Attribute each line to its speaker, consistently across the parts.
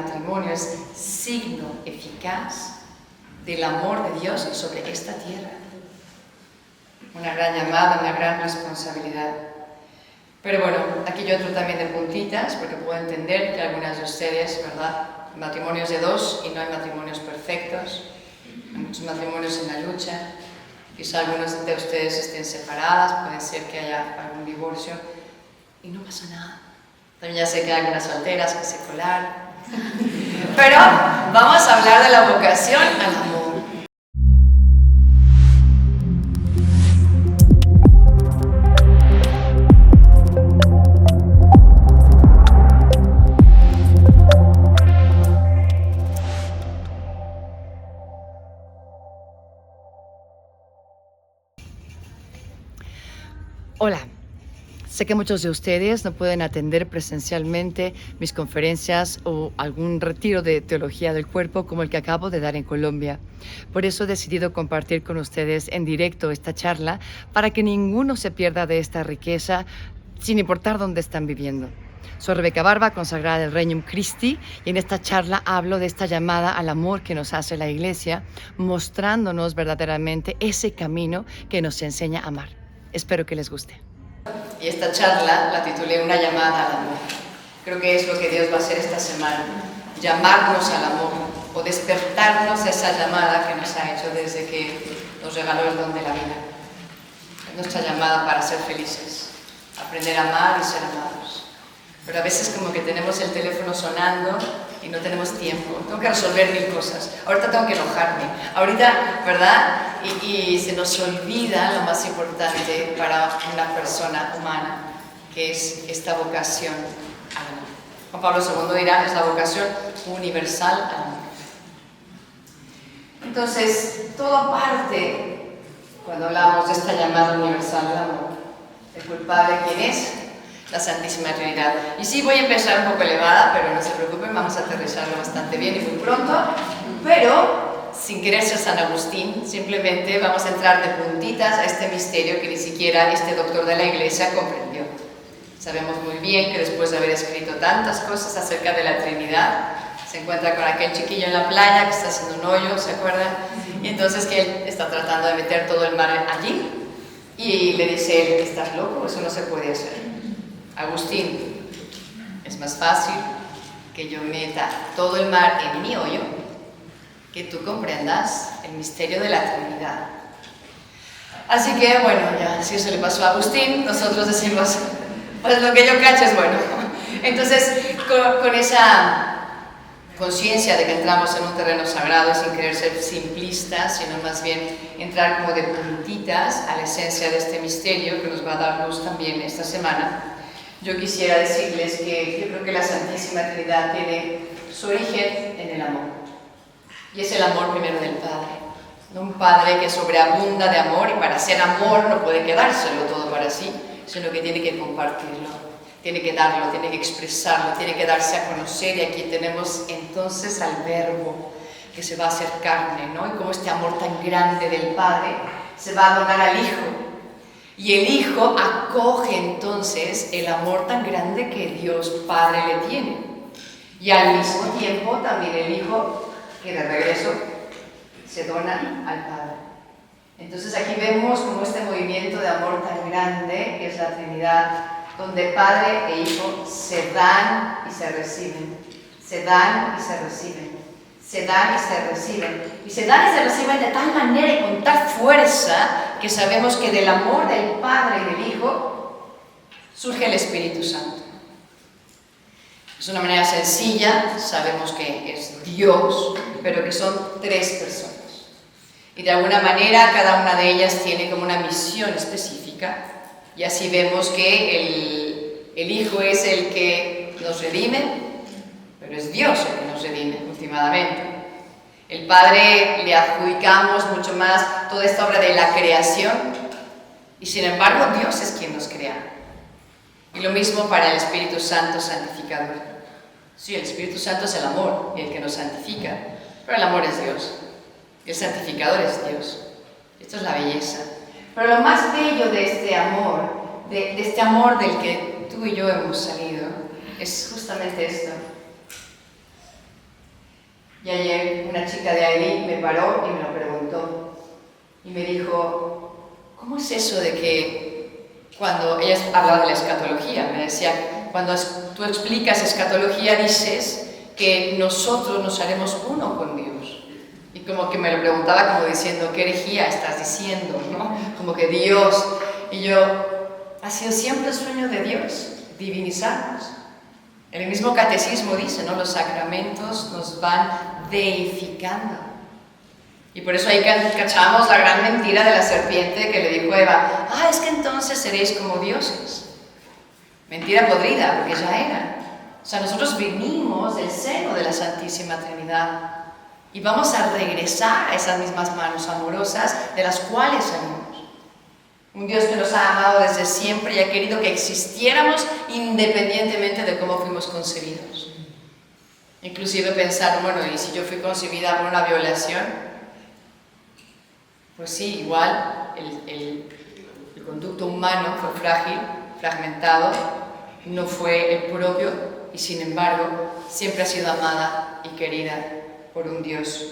Speaker 1: matrimonio es signo eficaz del amor de Dios sobre esta tierra. Una gran llamada, una gran responsabilidad. Pero bueno, aquí yo entro también de puntitas, porque puedo entender que algunas de ustedes, ¿verdad?, matrimonios de dos y no hay matrimonios perfectos, hay muchos matrimonios en la lucha, quizá algunos de ustedes estén separadas, puede ser que haya algún divorcio y no pasa nada. También ya sé que hay algunas solteras que se colaron. Pero vamos a hablar de la vocación al amor. Hola, sé que muchos de ustedes no pueden atender presencialmente mis conferencias o algún retiro de teología del cuerpo como el que acabo de dar en Colombia. Por eso he decidido compartir con ustedes en directo esta charla para que ninguno se pierda de esta riqueza sin importar dónde están viviendo. Soy Rebeca Barba, consagrada del Regnum Christi, y en esta charla hablo de esta llamada al amor que nos hace la Iglesia, mostrándonos verdaderamente ese camino que nos enseña a amar. Espero que les guste. Y esta charla la titulé Una llamada al amor. Creo que es lo que Dios va a hacer esta semana, llamarnos al amor o despertarnos a esa llamada que nos ha hecho desde que nos regaló el don de la vida. Es nuestra llamada para ser felices, aprender a amar y ser amados. Pero a veces como que tenemos el teléfono sonando y no tenemos tiempo. Tengo que resolver 1000 cosas. Ahorita tengo que enojarme. Ahorita, ¿verdad? Y se nos olvida lo más importante para una persona humana, que es esta vocación al amor. Juan Pablo II dirá, es la vocación universal al amor. Entonces, todo parte, cuando hablamos de esta llamada universal al amor, el culpable, ¿quién es? La Santísima Trinidad. Y sí, voy a empezar un poco elevada, pero no se preocupen, vamos a aterrizarlo bastante bien y muy pronto. Pero, sin querer ser San Agustín, simplemente vamos a entrar de puntitas a este misterio que ni siquiera este doctor de la Iglesia comprendió. Sabemos muy bien que después de haber escrito tantas cosas acerca de la Trinidad, se encuentra con aquel chiquillo en la playa que está haciendo un hoyo, ¿se acuerdan? Y entonces que él está tratando de meter todo el mar allí y le dice él, ¿estás loco? Eso no se puede hacer. Agustín, es más fácil que yo meta todo el mar en mi hoyo que tú comprendas el misterio de la Trinidad. Así que, bueno, ya si eso le pasó a Agustín, nosotros decimos, pues lo que yo cacho es bueno. Entonces, con esa conciencia de que entramos en un terreno sagrado y sin querer ser simplistas, sino más bien entrar como de puntitas a la esencia de este misterio que nos va a dar luz también esta semana, yo quisiera decirles que yo creo que la Santísima Trinidad tiene su origen en el amor. Y es el amor primero del Padre. No un Padre que sobreabunda de amor y para ser amor no puede quedárselo todo para sí, sino que tiene que compartirlo, tiene que darlo, tiene que expresarlo, tiene que darse a conocer. Y aquí tenemos entonces al Verbo que se va a hacer carne, ¿no? Y como este amor tan grande del Padre se va a donar al Hijo. Y el Hijo acoge entonces el amor tan grande que Dios Padre le tiene. Y al mismo tiempo también el Hijo, que de regreso se dona al Padre. Entonces aquí vemos como este movimiento de amor tan grande que es la Trinidad, donde Padre e Hijo se dan y se reciben, se dan y se reciben, se dan y se reciben, y se dan y se reciben de tal manera y con tal fuerza que sabemos que del amor del Padre y del Hijo surge el Espíritu Santo. Es una manera sencilla, sabemos que es Dios, pero que son 3 personas. Y de alguna manera cada una de ellas tiene como una misión específica, y así vemos que el Hijo es el que nos redime, pero es Dios el que nos redime últimamente. El Padre le adjudicamos mucho más toda esta obra de la creación, y sin embargo Dios es quien nos crea. Y lo mismo para el Espíritu Santo santificador. Sí, el Espíritu Santo es el amor y el que nos santifica, pero el amor es Dios, y el santificador es Dios. Esto es la belleza. Pero lo más bello de este amor, de este amor del que tú y yo hemos salido, es justamente esto. Y ayer una chica de ahí me paró y me lo preguntó. Y me dijo, ¿cómo es eso de que cuando ella hablaba de la escatología, me decía, cuando tú explicas escatología dices que nosotros nos haremos uno con Dios? Y como que me lo preguntaba como diciendo, ¿qué herejía estás diciendo? ¿No? Como que Dios. Y yo, ha sido siempre el sueño de Dios, divinizarnos. El mismo catecismo dice, ¿no? Los sacramentos nos van deificando. Y por eso ahí cachamos la gran mentira de la serpiente que le dijo a Eva, es que entonces seréis como dioses. Mentira podrida, porque ya era. O sea, nosotros venimos del seno de la Santísima Trinidad y vamos a regresar a esas mismas manos amorosas de las cuales salimos. Un Dios que nos ha amado desde siempre y ha querido que existiéramos independientemente de cómo fuimos concebidos. Inclusive pensar, bueno, ¿y si yo fui concebida por una violación? Pues sí, igual el conducto humano fue frágil, fragmentado, no fue el propio y sin embargo siempre ha sido amada y querida por un Dios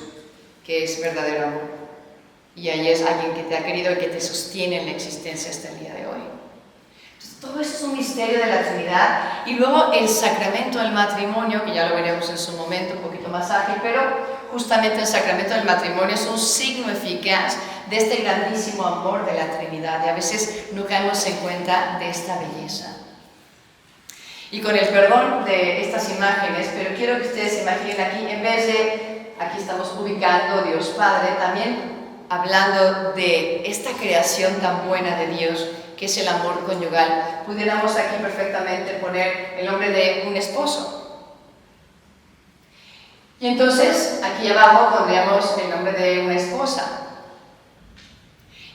Speaker 1: que es verdadero amor. Y ahí es alguien que te ha querido y que te sostiene en la existencia hasta el día de hoy. Entonces, todo eso es un misterio de la Trinidad. Y luego el sacramento del matrimonio, que ya lo veremos en su momento, un poquito más ágil, pero justamente el sacramento del matrimonio es un signo eficaz de este grandísimo amor de la Trinidad. Y a veces no caemos en cuenta de esta belleza. Y con el perdón de estas imágenes, pero quiero que ustedes se imaginen aquí, en vez de, aquí estamos ubicando Dios Padre, también hablando de esta creación tan buena de Dios, que es el amor conyugal, pudiéramos aquí perfectamente poner el nombre de un esposo. Y entonces, aquí abajo pondríamos el nombre de una esposa.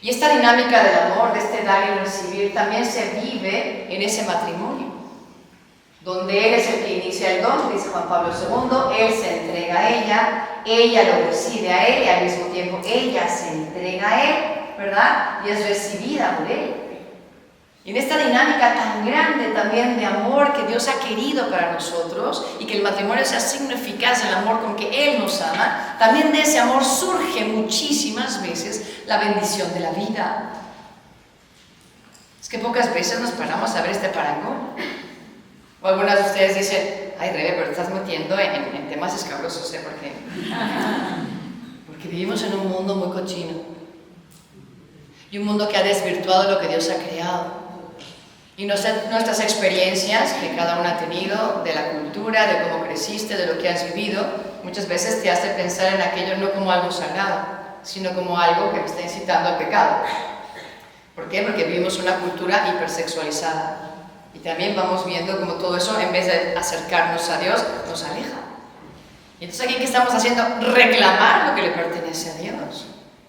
Speaker 1: Y esta dinámica del amor, de este dar y recibir, también se vive en ese matrimonio, donde Él es el que inicia el don, dice Juan Pablo II, Él se entrega a ella lo recibe a Él y al mismo tiempo ella se entrega a Él, ¿verdad? Y es recibida por Él. Y en esta dinámica tan grande también de amor que Dios ha querido para nosotros y que el matrimonio sea signo eficaz del amor con que Él nos ama, también de ese amor surge muchísimas veces la bendición de la vida. Es que pocas veces nos paramos a ver este parangón. O algunas de ustedes dicen, ay Rebe, pero te estás metiendo en temas escabrosos, ¿eh? Porque vivimos en un mundo muy cochino. Y un mundo que ha desvirtuado lo que Dios ha creado. Y nuestras experiencias que cada uno ha tenido, de la cultura, de cómo creciste, de lo que has vivido, muchas veces te hace pensar en aquello no como algo sagrado, sino como algo que me está incitando al pecado. ¿Por qué? Porque vivimos una cultura hipersexualizada. Y también vamos viendo como todo eso, en vez de acercarnos a Dios, nos aleja. Y entonces aquí, ¿qué estamos haciendo? Reclamar lo que le pertenece a Dios.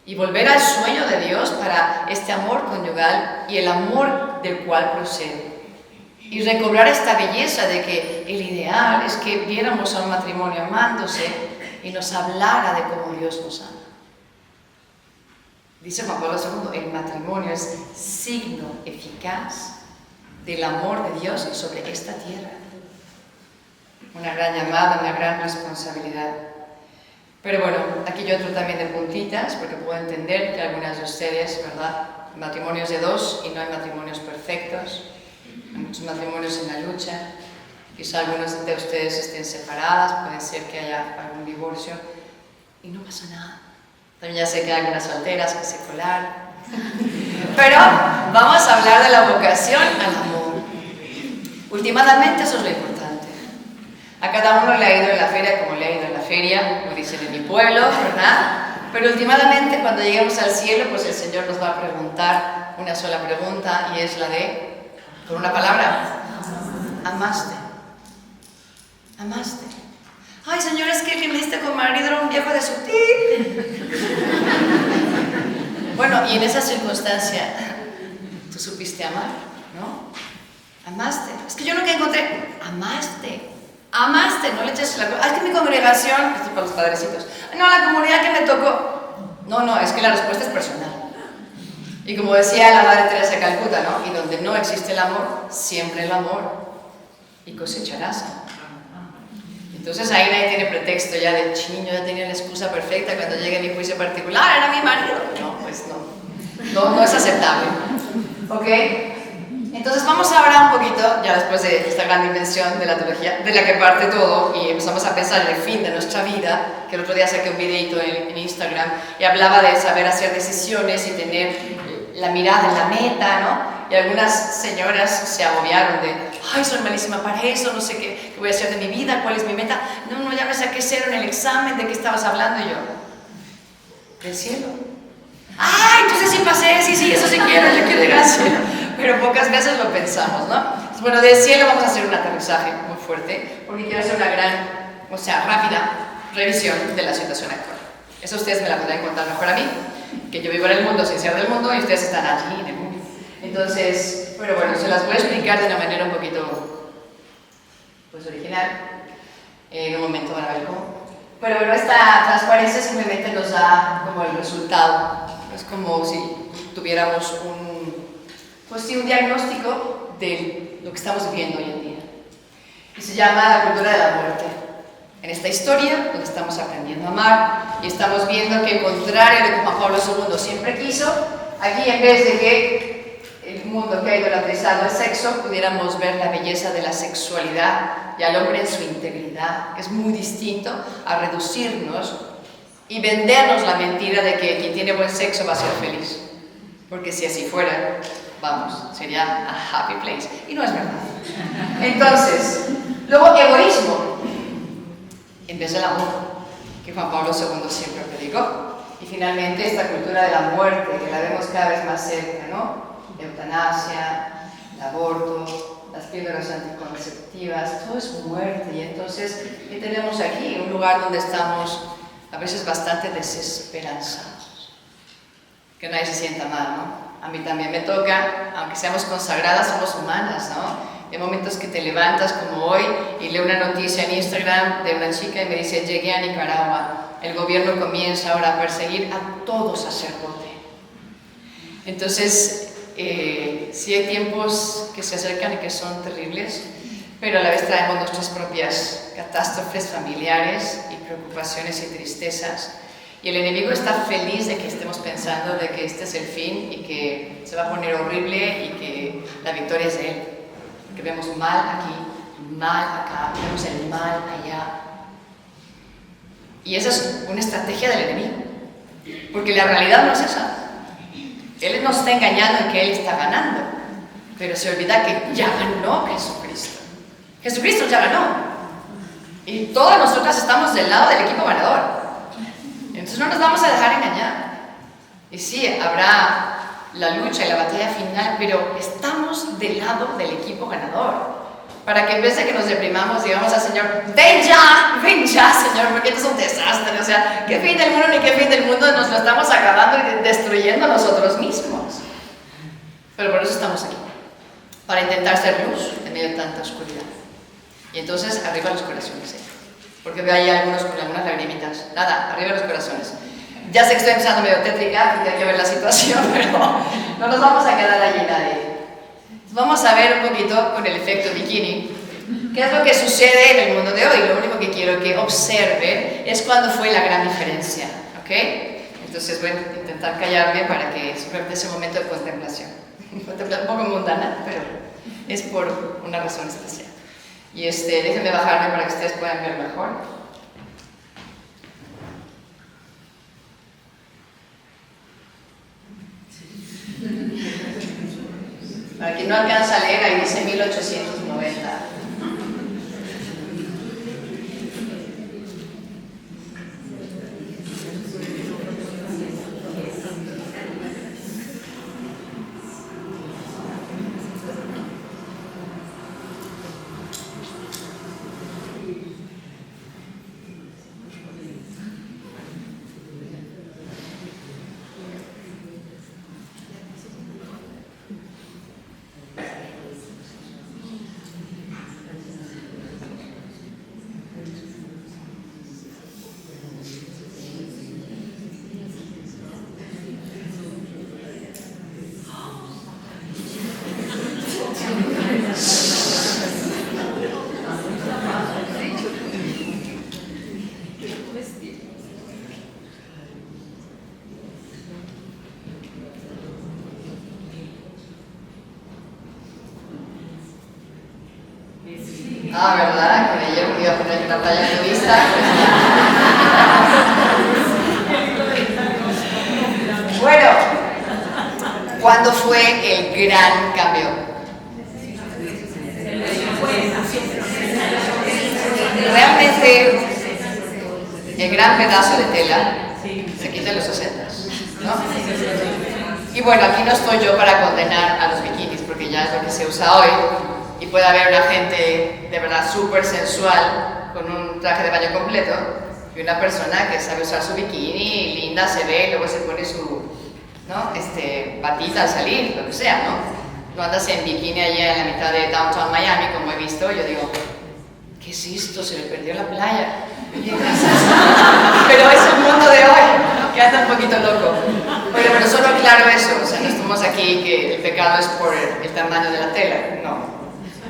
Speaker 1: Y volver al sueño de Dios para este amor conyugal y el amor del cual procede. Y recobrar esta belleza de que el ideal es que viéramos a un matrimonio amándose y nos hablara de cómo Dios nos ama. Dice Juan Pablo II, el matrimonio es signo eficaz del amor de Dios sobre esta tierra. Una gran llamada, una gran responsabilidad. Pero bueno, aquí yo entro también de puntitas, porque puedo entender que algunas de ustedes, ¿verdad? Matrimonios de dos y no hay matrimonios perfectos. Hay muchos matrimonios en la lucha. Quizá algunos de ustedes estén separadas, puede ser que haya algún divorcio y no pasa nada. También ya sé que hay algunas solteras que se colaron. Pero vamos a hablar de la vocación al amor. Últimamente eso es lo importante. A cada uno le ha ido en la feria como le ha ido en la feria, como dicen en mi pueblo, ¿verdad? Pero últimamente cuando lleguemos al cielo, pues el Señor nos va a preguntar una sola pregunta y es la de, por una palabra, amaste. Amaste. Ay, Señor, es que el que me diste con marido era un viejo de sutil. Bueno, y en esa circunstancia, tú supiste amar, ¿no? Amaste. Es que yo nunca encontré. Amaste. Amaste, no le eches la culpa. Es que mi congregación, esto es para los padrecitos. No, la comunidad que me tocó. No, es que la respuesta es personal. Y como decía la Madre Teresa de Calcuta, ¿no? Y donde no existe el amor, siempre el amor. Y cosecharás. Entonces ahí nadie tiene pretexto ya de ching, yo ya tenía la excusa perfecta cuando llegue mi juicio particular, era mi marido. No, pues no es aceptable. ¿Ok? Entonces vamos ahora un poquito, ya después de esta gran dimensión de la teología, de la que parte todo, y empezamos a pensar en el fin de nuestra vida, que el otro día saqué un videito en Instagram, y hablaba de saber hacer decisiones y tener la mirada en la meta, ¿no? Y algunas señoras se agobiaron de, ay, soy malísima para eso, no sé qué voy a hacer de mi vida, cuál es mi meta. No, ya me saqué 0 en el examen, ¿de qué estabas hablando? Y yo, del cielo. Ah, entonces sí pasé, sí, eso sí quiero, yo quiero ir al cielo. Pero pocas veces lo pensamos, ¿no? Entonces, bueno, del cielo vamos a hacer un aterrizaje muy fuerte, porque quiero hacer una rápida revisión de la situación actual. Eso ustedes me la podrán contar mejor a mí, que yo vivo en el mundo sin ser del mundo y ustedes están allí en el mundo. Entonces, pero bueno, se las voy a explicar de una manera un poquito, pues, original. En un momento van a ver cómo. Pero bueno, esta transparencia simplemente nos da como el resultado. Es como si tuviéramos un diagnóstico de lo que estamos viviendo hoy en día. Y se llama la cultura de la muerte. En esta historia, donde estamos aprendiendo a amar y estamos viendo que, contrario a lo que Juan Pablo II siempre quiso, aquí en vez de que el mundo que ha idolatrizado el sexo, pudiéramos ver la belleza de la sexualidad y al hombre en su integridad. Es muy distinto a reducirnos y vendernos la mentira de que quien tiene buen sexo va a ser feliz. Porque si así fuera, vamos, sería a happy place. Y no es verdad. Entonces, luego egoísmo, en vez del amor, que Juan Pablo II siempre predicó. Y finalmente esta cultura de la muerte, que la vemos cada vez más cerca, ¿no? Eutanasia, el aborto, las píldoras anticonceptivas, todo es muerte. Y entonces, ¿qué tenemos aquí? Un lugar donde estamos a veces bastante desesperanzados. Que nadie se sienta mal, ¿no? A mí también me toca, aunque seamos consagradas, somos humanas, ¿no? Hay momentos que te levantas como hoy y leo una noticia en Instagram de una chica y me dice, llegué a Nicaragua, el gobierno comienza ahora a perseguir a todo sacerdote. Entonces, sí hay tiempos que se acercan y que son terribles, pero a la vez traemos nuestras propias catástrofes familiares y preocupaciones y tristezas. Y el enemigo está feliz de que estemos pensando de que este es el fin y que se va a poner horrible y que la victoria es de él. Que vemos mal aquí, mal acá, vemos el mal allá. Y esa es una estrategia del enemigo. Porque la realidad no es esa. Él nos está engañando en que él está ganando. Pero se olvida que ya ganó Jesucristo. Jesucristo ya ganó. Y todas nosotras estamos del lado del equipo ganador. Entonces no nos vamos a dejar engañar. Y sí, habrá la lucha y la batalla final, pero estamos del lado del equipo ganador. Para que en vez de que nos deprimamos, digamos al Señor, ven ya, Señor, porque esto es un desastre. O sea, qué fin del mundo ni qué fin del mundo, nos lo estamos acabando y destruyendo nosotros mismos. Pero por eso estamos aquí, para intentar ser luz en medio de tanta oscuridad. Y entonces, arriba los corazones, porque veo ahí algunos con algunas lagrimitas. Nada, arriba los corazones. Ya sé que estoy empezando medio tétrica, porque hay que ver la situación, pero no nos vamos a quedar allí nadie. Vamos a ver un poquito con el efecto bikini qué es lo que sucede en el mundo de hoy. Lo único que quiero que observen es cuándo fue la gran diferencia, ¿ok? Entonces voy a intentar callarme para que simplemente ese momento de contemplación. Un poco mundana, pero es por una razón especial. Y déjenme bajarme para que ustedes puedan ver mejor. Para quien no alcanza a leer, ahí dice 1890. Ah, ¿verdad? Con ella me iba a poner una playa nudista. Bueno, ¿cuándo fue el gran cambio? Realmente, el gran pedazo de tela se quita en los 60s, ¿no? Y bueno, aquí no estoy yo para condenar a los bikinis, porque ya es lo que se usa hoy, y puede haber una gente de verdad súper sensual con un traje de baño completo, y una persona que sabe usar su bikini, linda, se ve, y luego se pone su, ¿no? Patita al salir, lo que sea, ¿no? No andas en bikini allá en la mitad de Downtown Miami, como he visto, yo digo, ¿qué es esto? Se le perdió la playa. Pero es el mundo de hoy, que anda un poquito loco. Oye, pero solo aclaro eso, o sea, no estamos aquí que el pecado es por el tamaño de la tela, no.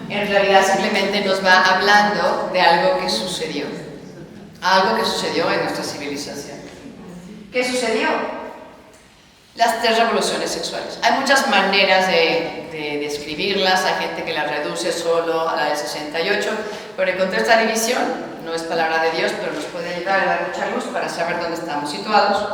Speaker 1: En realidad simplemente nos va hablando de algo que sucedió en nuestra civilización. ¿Qué sucedió? Las 3 revoluciones sexuales. Hay muchas maneras de describirlas, hay gente que las reduce solo a la del 68, pero encontré esta división, no es palabra de Dios, pero nos puede ayudar a dar mucha luz para saber dónde estamos situados.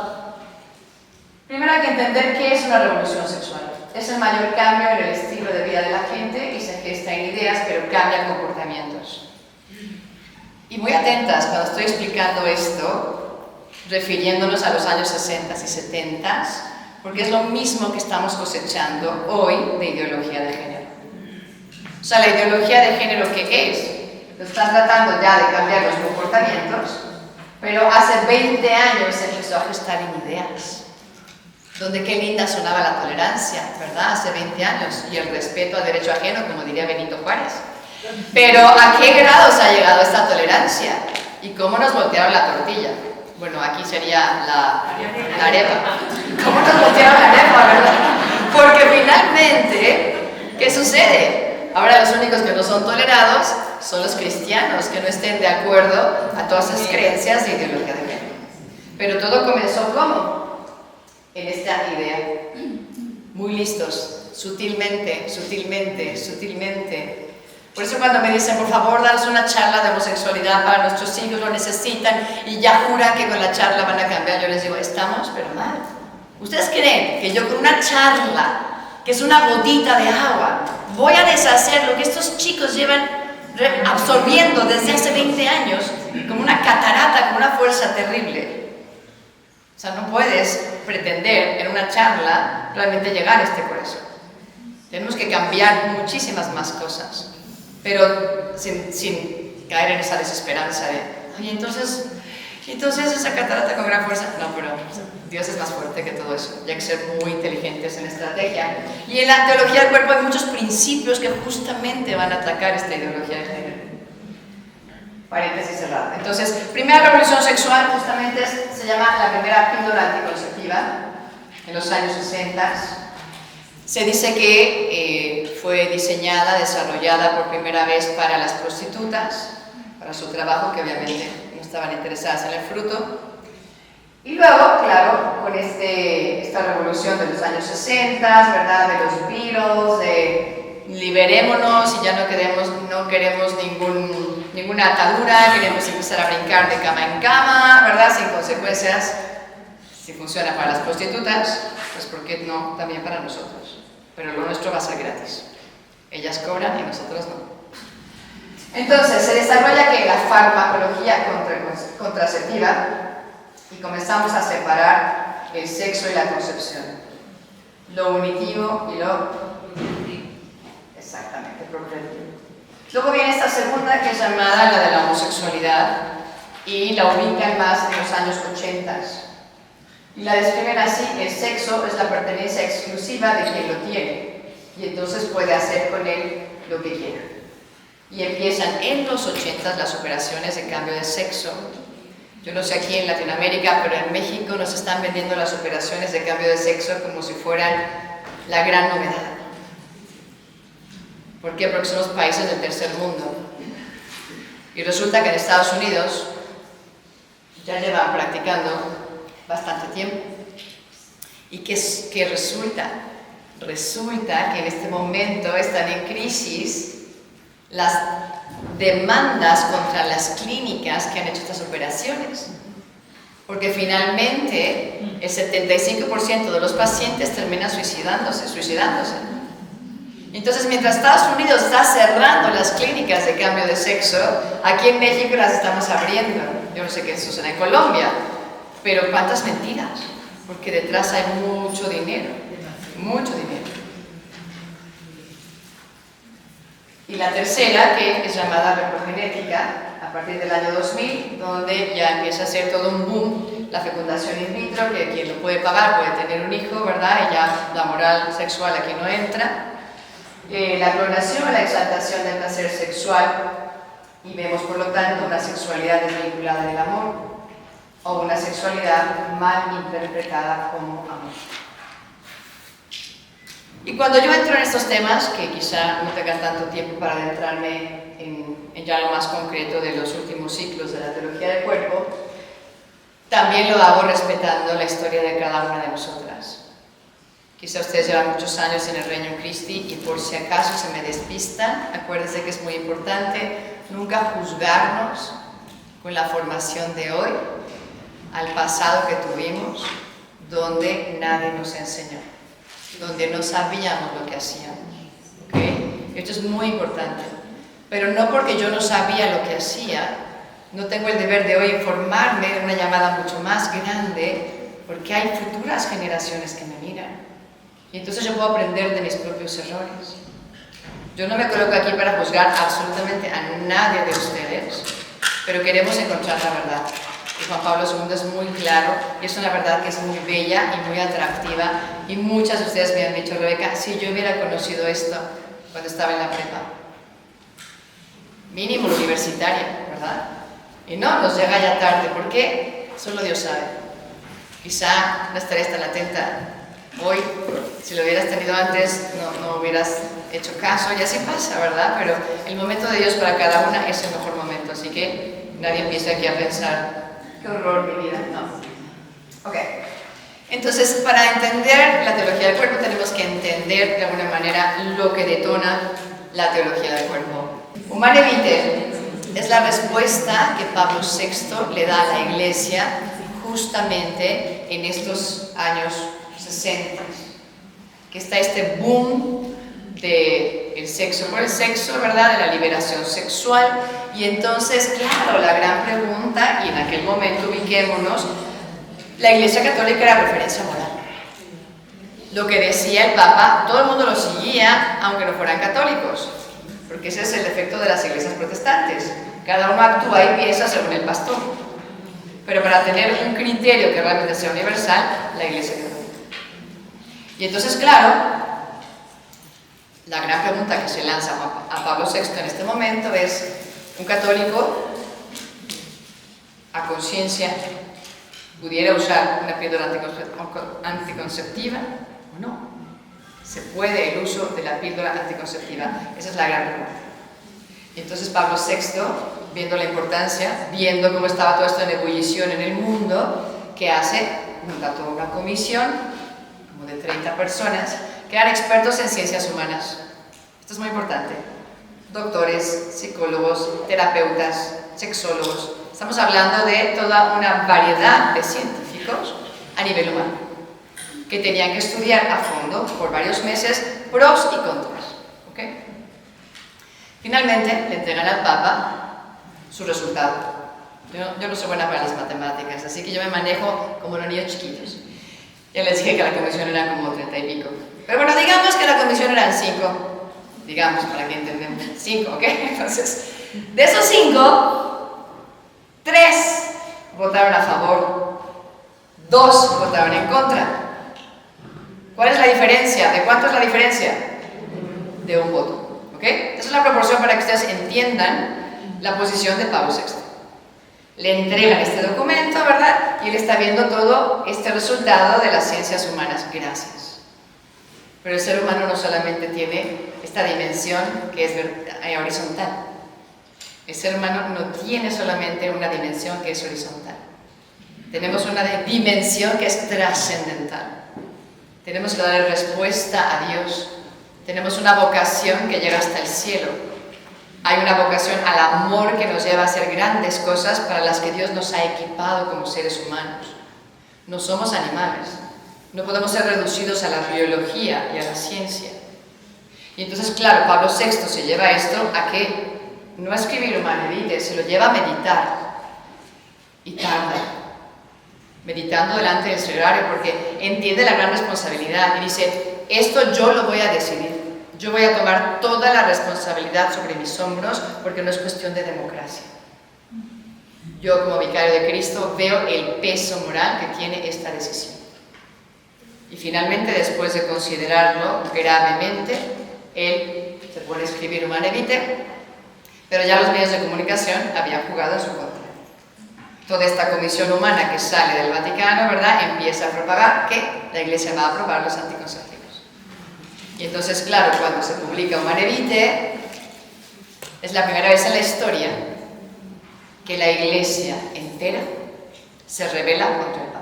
Speaker 1: Primero hay que entender qué es una revolución sexual. Es el mayor cambio en el estilo de vida de la gente y se gesta en ideas, pero cambia comportamientos. Y muy atentas cuando estoy explicando esto, refiriéndonos a los años 60 y 70, porque es lo mismo que estamos cosechando hoy de ideología de género. O sea, la ideología de género, ¿qué es? Lo están tratando ya de cambiar los comportamientos, pero hace 20 años se empezó a gestar en ideas. Donde qué linda sonaba la tolerancia, ¿verdad? Hace 20 años, y el respeto al derecho ajeno, como diría Benito Juárez. Pero ¿a qué grados ha llegado esta tolerancia? ¿Y cómo nos voltearon la tortilla? Bueno, aquí sería la arepa. ¿Cómo nos voltearon la arepa, verdad? Porque finalmente, ¿qué sucede? Ahora los únicos que no son tolerados son los cristianos, que no estén de acuerdo a todas esas creencias de ideología de género. Pero todo comenzó ¿cómo? En esta idea. Muy listos, sutilmente. Por eso cuando me dicen, por favor, danos una charla de homosexualidad para nuestros hijos, lo necesitan, y ya juran que con la charla van a cambiar, yo les digo, estamos, pero mal. ¿Ustedes creen que yo con una charla, que es una gotita de agua, voy a deshacer lo que estos chicos llevan absorbiendo desde hace 20 años, como una catarata, con una fuerza terrible? O sea, no puedes pretender en una charla realmente llegar a este corazón. Tenemos que cambiar muchísimas más cosas, pero sin caer en esa desesperanza de, oye, entonces esa catarata con gran fuerza. No, pero Dios es más fuerte que todo eso, y hay que ser muy inteligentes en estrategia. Y en la teología del cuerpo hay muchos principios que justamente van a atacar esta ideología de género. Paréntesis cerrado. Entonces, primera revolución sexual justamente se llama la primera píldora anticonceptiva en los años 60. Se dice que fue diseñada, desarrollada por primera vez para las prostitutas, para su trabajo, que obviamente no estaban interesadas en el fruto. Y luego, claro, con esta revolución de los años 60, ¿verdad? De los Beatles, de liberémonos y ya no queremos ninguna atadura, queremos empezar a brincar de cama en cama, ¿verdad? Sin consecuencias. Si funciona para las prostitutas, pues ¿por qué no también para nosotros? Pero lo nuestro va a ser gratis. Ellas cobran y nosotros no. Entonces, se desarrolla que la farmacología contraceptiva y comenzamos a separar el sexo y la concepción. Lo unitivo y lo... Exactamente, procreativo. Luego viene esta segunda, que es llamada la de la homosexualidad, y la ubican más en los años 80. Y la describen así: el sexo es la pertenencia exclusiva de quien lo tiene, y entonces puede hacer con él lo que quiera. Y empiezan en los 80 las operaciones de cambio de sexo. Yo no sé aquí en Latinoamérica, pero en México nos están vendiendo las operaciones de cambio de sexo como si fueran la gran novedad. ¿Por qué? Porque son los países del tercer mundo. Y resulta que en Estados Unidos ya llevan practicando bastante tiempo. ¿Y qué resulta? Resulta que en este momento están en crisis las demandas contra las clínicas que han hecho estas operaciones. Porque finalmente el 75% de los pacientes terminan suicidándose. Entonces, mientras Estados Unidos está cerrando las clínicas de cambio de sexo, aquí en México las estamos abriendo. Yo no sé qué sucede en Colombia, pero cuántas mentiras, porque detrás hay mucho dinero, mucho dinero. Y la tercera, que es llamada reprogenética, a partir del año 2000, donde ya empieza a ser todo un boom la fecundación in vitro, que quien lo puede pagar puede tener un hijo, ¿verdad? Y ya la moral sexual aquí no entra. La clonación, la exaltación del placer sexual, y vemos por lo tanto una sexualidad desvinculada del amor o una sexualidad mal interpretada como amor. Y cuando yo entro en estos temas, que quizá no tenga tanto tiempo para adentrarme en ya lo más concreto de los últimos ciclos de la teología del cuerpo, también lo hago respetando la historia de cada una de nosotras. Quizá ustedes llevan muchos años en el Reino Christi y por si acaso se me despistan, acuérdense que es muy importante nunca juzgarnos con la formación de hoy al pasado que tuvimos, donde nadie nos enseñó, donde no sabíamos lo que hacíamos. ¿Okay? Esto es muy importante, pero no porque yo no sabía lo que hacía, no tengo el deber de hoy informarme de una llamada mucho más grande, porque hay futuras generaciones que me miran. Y entonces yo puedo aprender de mis propios errores. Yo no me coloco aquí para juzgar absolutamente a nadie de ustedes, pero queremos encontrar la verdad. Y Juan Pablo II es muy claro, y es una verdad que es muy bella y muy atractiva, y muchas de ustedes me han dicho, Rebeca, si yo hubiera conocido esto cuando estaba en la prepa, mínimo universitaria, ¿verdad? Y no, nos llega ya tarde, ¿por qué? Solo Dios sabe. Quizá no estarías tan atenta hoy, si lo hubieras tenido antes, no hubieras hecho caso, y así pasa, ¿verdad? Pero el momento de Dios para cada una es el mejor momento, así que nadie empiece aquí a pensar, qué horror mi vida, no. Ok, entonces para entender la teología del cuerpo tenemos que entender de alguna manera lo que detona la teología del cuerpo. Humane Vitae es la respuesta que Pablo VI le da a la Iglesia justamente en estos años 60, que está este boom del sexo por el sexo, ¿verdad? De la liberación sexual. Y entonces, claro, la gran pregunta, y en aquel momento ubiquémonos, la Iglesia Católica era referencia moral. Lo que decía el Papa, todo el mundo lo seguía, aunque no fueran católicos, porque ese es el defecto de las iglesias protestantes. Cada uno actúa y piensa según el pastor. Pero para tener un criterio que realmente sea universal, la Iglesia Católica. Y entonces, claro, la gran pregunta que se lanza a Pablo VI en este momento es, ¿un católico a conciencia pudiera usar una píldora anticonceptiva o no? ¿Se puede el uso de la píldora anticonceptiva? Esa es la gran pregunta. Entonces Pablo VI, viendo la importancia, viendo cómo estaba todo esto en ebullición en el mundo, ¿qué hace? Monta toda una comisión de 30 personas que eran expertos en ciencias humanas. Esto es muy importante. Doctores, psicólogos, terapeutas, sexólogos. Estamos hablando de toda una variedad de científicos a nivel humano que tenían que estudiar a fondo por varios meses pros y contras. ¿Okay? Finalmente le entregan al Papa su resultado. Yo no soy buena para las matemáticas, así que yo me manejo como los niños chiquitos. Ya les dije que la comisión era como 30 y pico. Pero bueno, digamos que la comisión eran 5. Digamos, para que entendamos. 5, ¿ok? Entonces, de esos 5, 3 votaron a favor, 2 votaron en contra. ¿Cuál es la diferencia? ¿De cuánto es la diferencia? De un voto. ¿Ok? Esa es la proporción para que ustedes entiendan la posición de Pablo VI. Le entregan este documento, ¿verdad? Y él está viendo todo este resultado de las ciencias humanas. Gracias. Pero el ser humano no solamente tiene esta dimensión que es horizontal. El ser humano no tiene solamente una dimensión que es horizontal. Tenemos una dimensión que es trascendental. Tenemos que darle respuesta a Dios. Tenemos una vocación que llega hasta el cielo. Hay una vocación al amor que nos lleva a hacer grandes cosas para las que Dios nos ha equipado como seres humanos. No somos animales. No podemos ser reducidos a la biología y a la ciencia. Y entonces, claro, Pablo VI se lleva esto a que no a escribir Humane Vitae, se lo lleva a meditar. Y tarda, meditando delante del sagrario, porque entiende la gran responsabilidad y dice, esto yo lo voy a decidir. Yo voy a tomar toda la responsabilidad sobre mis hombros porque no es cuestión de democracia. Yo, como vicario de Cristo, veo el peso moral que tiene esta decisión. Y finalmente, después de considerarlo gravemente, él se pone a escribir Humane Vitae, pero ya los medios de comunicación habían jugado en su contra. Toda esta comisión humana que sale del Vaticano, ¿verdad?, empieza a propagar que la Iglesia va a aprobar los anticonceptivos. Y entonces, claro, cuando se publica Humane Vitae, es la primera vez en la historia que la Iglesia entera se rebela contra el Papa.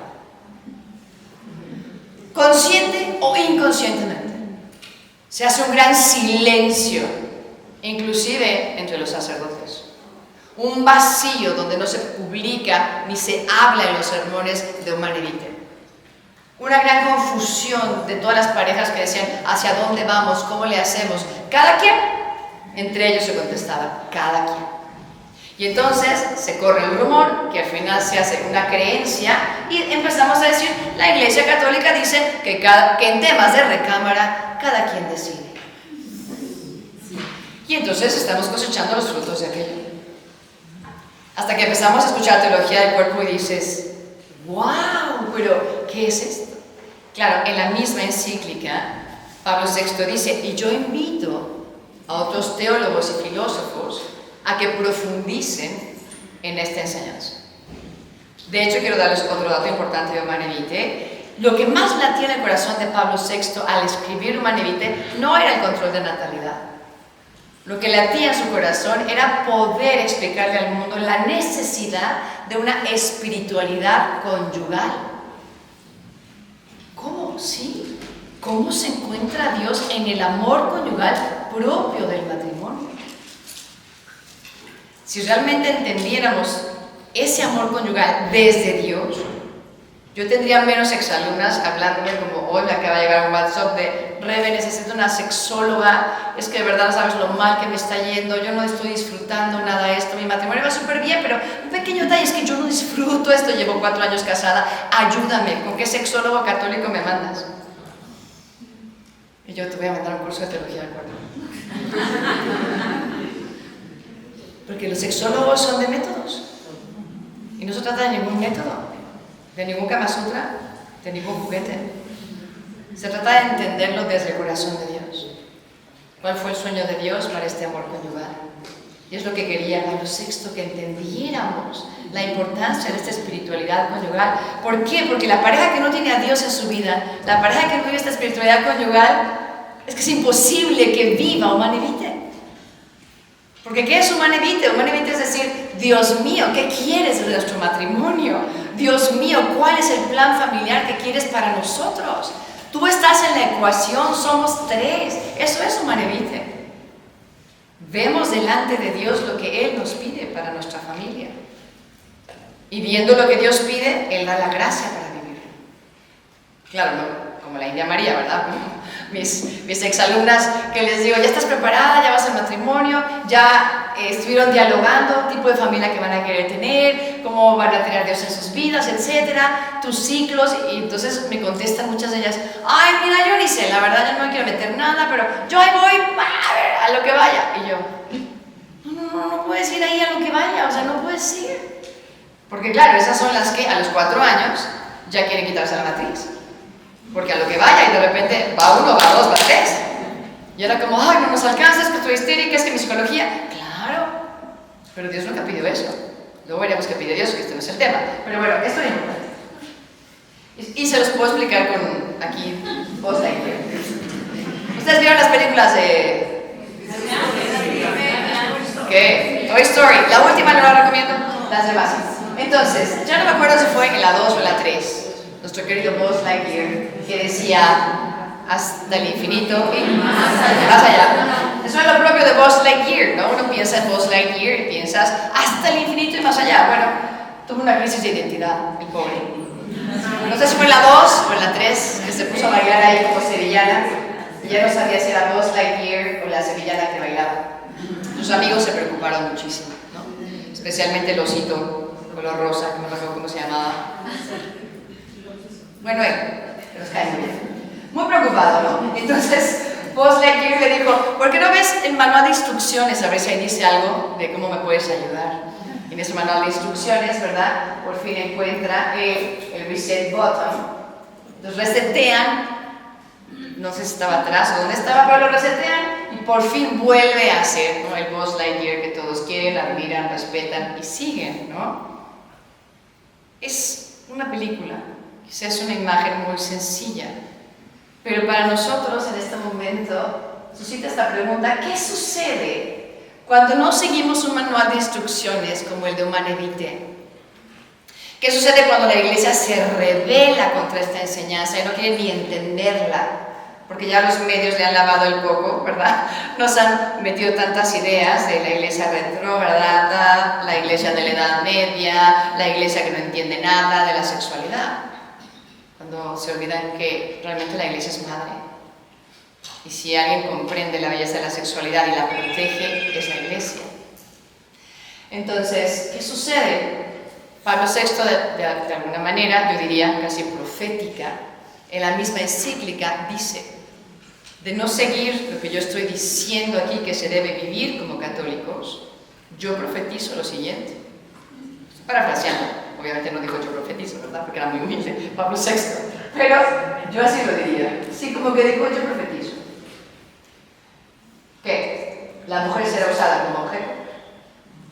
Speaker 1: Consciente o inconscientemente. Se hace un gran silencio, inclusive entre los sacerdotes. Un vacío donde no se publica ni se habla en los sermones de Humane Vitae. Una gran confusión de todas las parejas que decían ¿hacia dónde vamos? ¿Cómo le hacemos? Cada quien, entre ellos se contestaba, cada quien. Y entonces se corre el rumor que al final se hace una creencia y empezamos a decir, la Iglesia Católica dice que en temas de recámara cada quien decide. Y entonces estamos cosechando los frutos de aquello. Hasta que empezamos a escuchar teología del cuerpo y dices, ¡wow! Pero, ¿qué es esto? Claro, en la misma encíclica, Pablo VI dice, y yo invito a otros teólogos y filósofos a que profundicen en esta enseñanza. De hecho, quiero darles otro dato importante de Humane Vitae. Lo que más latía en el corazón de Pablo VI al escribir Humane Vitae no era el control de natalidad. Lo que latía en su corazón era poder explicarle al mundo la necesidad de una espiritualidad conyugal. ¿Cómo? ¿Sí? ¿Cómo se encuentra Dios en el amor conyugal propio del matrimonio? Si realmente entendiéramos ese amor conyugal desde Dios, yo tendría menos exalumnas hablándome como hoy me acaba de llegar un WhatsApp de Rebe, necesito una sexóloga, es que de verdad no sabes lo mal que me está yendo, yo no estoy disfrutando nada de esto, mi matrimonio va súper bien, pero un pequeño detalle es que yo no disfruto esto, llevo 4 años casada, ayúdame, ¿con qué sexólogo católico me mandas? Y yo te voy a mandar un curso de teología del cuerpo. Porque los sexólogos son de métodos y no se trata de ningún método. De ningún Kama Sutra, de ningún juguete. Se trata de entenderlo desde el corazón de Dios. ¿Cuál fue el sueño de Dios para este amor conyugal? Y es lo que quería Pablo VI, que entendiéramos la importancia de esta espiritualidad conyugal. ¿Por qué? Porque la pareja que no tiene a Dios en su vida, la pareja que no vive esta espiritualidad conyugal, es que es imposible que viva Humane Vitae. Porque ¿qué es Humane Vitae? Humane Vitae es decir, Dios mío, ¿qué quieres de nuestro matrimonio? Dios mío, ¿cuál es el plan familiar que quieres para nosotros? Tú estás en la ecuación, somos 3. Eso es Humane Vitae. Vemos delante de Dios lo que Él nos pide para nuestra familia. Y viendo lo que Dios pide, Él da la gracia para vivir. Claro, no como la India María, ¿verdad? Mis exalumnas que les digo, ya estás preparada, ya vas al matrimonio, ya estuvieron dialogando, tipo de familia que van a querer tener, cómo van a tener Dios en sus vidas, etcétera, tus ciclos, y entonces me contestan muchas de ellas, ay, mira, yo ni sé, la verdad yo no me quiero meter nada, pero yo ahí voy a lo que vaya. Y yo, no puedes ir ahí a lo que vaya, o sea, no puedes ir. Porque claro, esas son las que a los 4 años ya quieren quitarse la matriz. Porque a lo que vaya y de repente va 1, va 2, va 3. Y era como, ay, no nos alcanza, es que estoy histérica, es que mi psicología. Claro, pero Dios nunca pidió eso. Luego veremos qué pide Dios, que este no es el tema. Pero bueno, esto es importante. Y se los puedo explicar con aquí, Buzz Lightyear. ¿Ustedes vieron las películas de ¿qué? Toy Story. La última no la recomiendo, las demás. Entonces, ya no me acuerdo si fue en la 2 o en la 3. Nuestro querido Buzz Lightyear, que decía hasta el infinito y más allá. suena lo propio de Buzz Lightyear, ¿no? Uno piensa en Buzz Lightyear y piensas hasta el infinito y más allá. Bueno, tuvo una crisis de identidad, el pobre. No sé si fue en la 2 o en la 3 que se puso a bailar ahí como sevillana y ya no sabía si era Buzz Lightyear o la sevillana que bailaba. Sus amigos se preocuparon muchísimo, ¿no? Especialmente el osito color rosa, que no me acuerdo cómo se llamaba. Bueno, nos cae muy bien. Muy preocupado, ¿no? Entonces Buzz Lightyear le dijo, ¿por qué no ves el manual de instrucciones? A ver si ahí dice algo de cómo me puedes ayudar. En ese manual de instrucciones, ¿verdad? Por fin encuentra el reset button. Los resetean, no sé si estaba atrás o dónde estaba, pero lo resetean y por fin vuelve a ser, ¿no? El Buzz Lightyear que todos quieren, admiran, respetan y siguen, ¿no? Es una película, quizás es una imagen muy sencilla, pero para nosotros en este momento suscita esta pregunta: ¿qué sucede cuando no seguimos un manual de instrucciones como el de Humanae Vitae? ¿Qué sucede cuando la Iglesia se rebela contra esta enseñanza y no quiere ni entenderla? Porque ya los medios le han lavado el coco, ¿verdad? Nos han metido tantas ideas de la Iglesia retrógrada, la Iglesia de la Edad Media, la Iglesia que no entiende nada de la sexualidad, cuando se olvidan que realmente la Iglesia es madre. Y si alguien comprende la belleza de la sexualidad y la protege, es la Iglesia. Entonces, ¿qué sucede? Pablo VI, de alguna manera, yo diría casi profética, en la misma encíclica dice: de no seguir lo que yo estoy diciendo aquí que se debe vivir como católicos, yo profetizo lo siguiente. Estoy parafraseando, obviamente no dijo yo profetizo, ¿verdad? Porque era muy humilde Pablo VI, pero yo así lo diría. Sí, como que dijo yo profetizo. ¿Qué? La mujer será usada como objeto,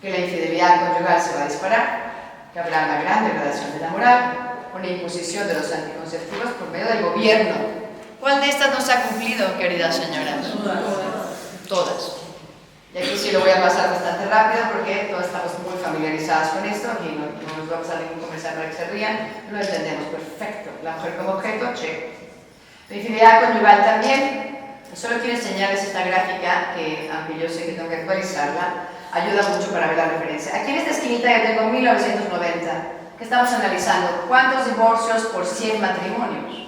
Speaker 1: que la infidelidad conyugal se va a disparar, que habrá una gran degradación de la moral, una imposición de los anticonceptivos por medio del gobierno. ¿Cuál de estas no se ha cumplido, queridas señoras? Todas. Y aquí sí lo voy a pasar bastante rápido porque todos estamos muy familiarizadas con esto. Aquí no nos va a pasar ningún comercial para que se rían. Lo entendemos perfecto. La mujer como objeto, check. La infidelidad conyugal también. Solo quiero enseñarles esta gráfica que, aunque yo sé que tengo que actualizarla, ayuda mucho para ver la referencia. Aquí en esta esquinita yo tengo 1990, que estamos analizando cuántos divorcios por 100 matrimonios.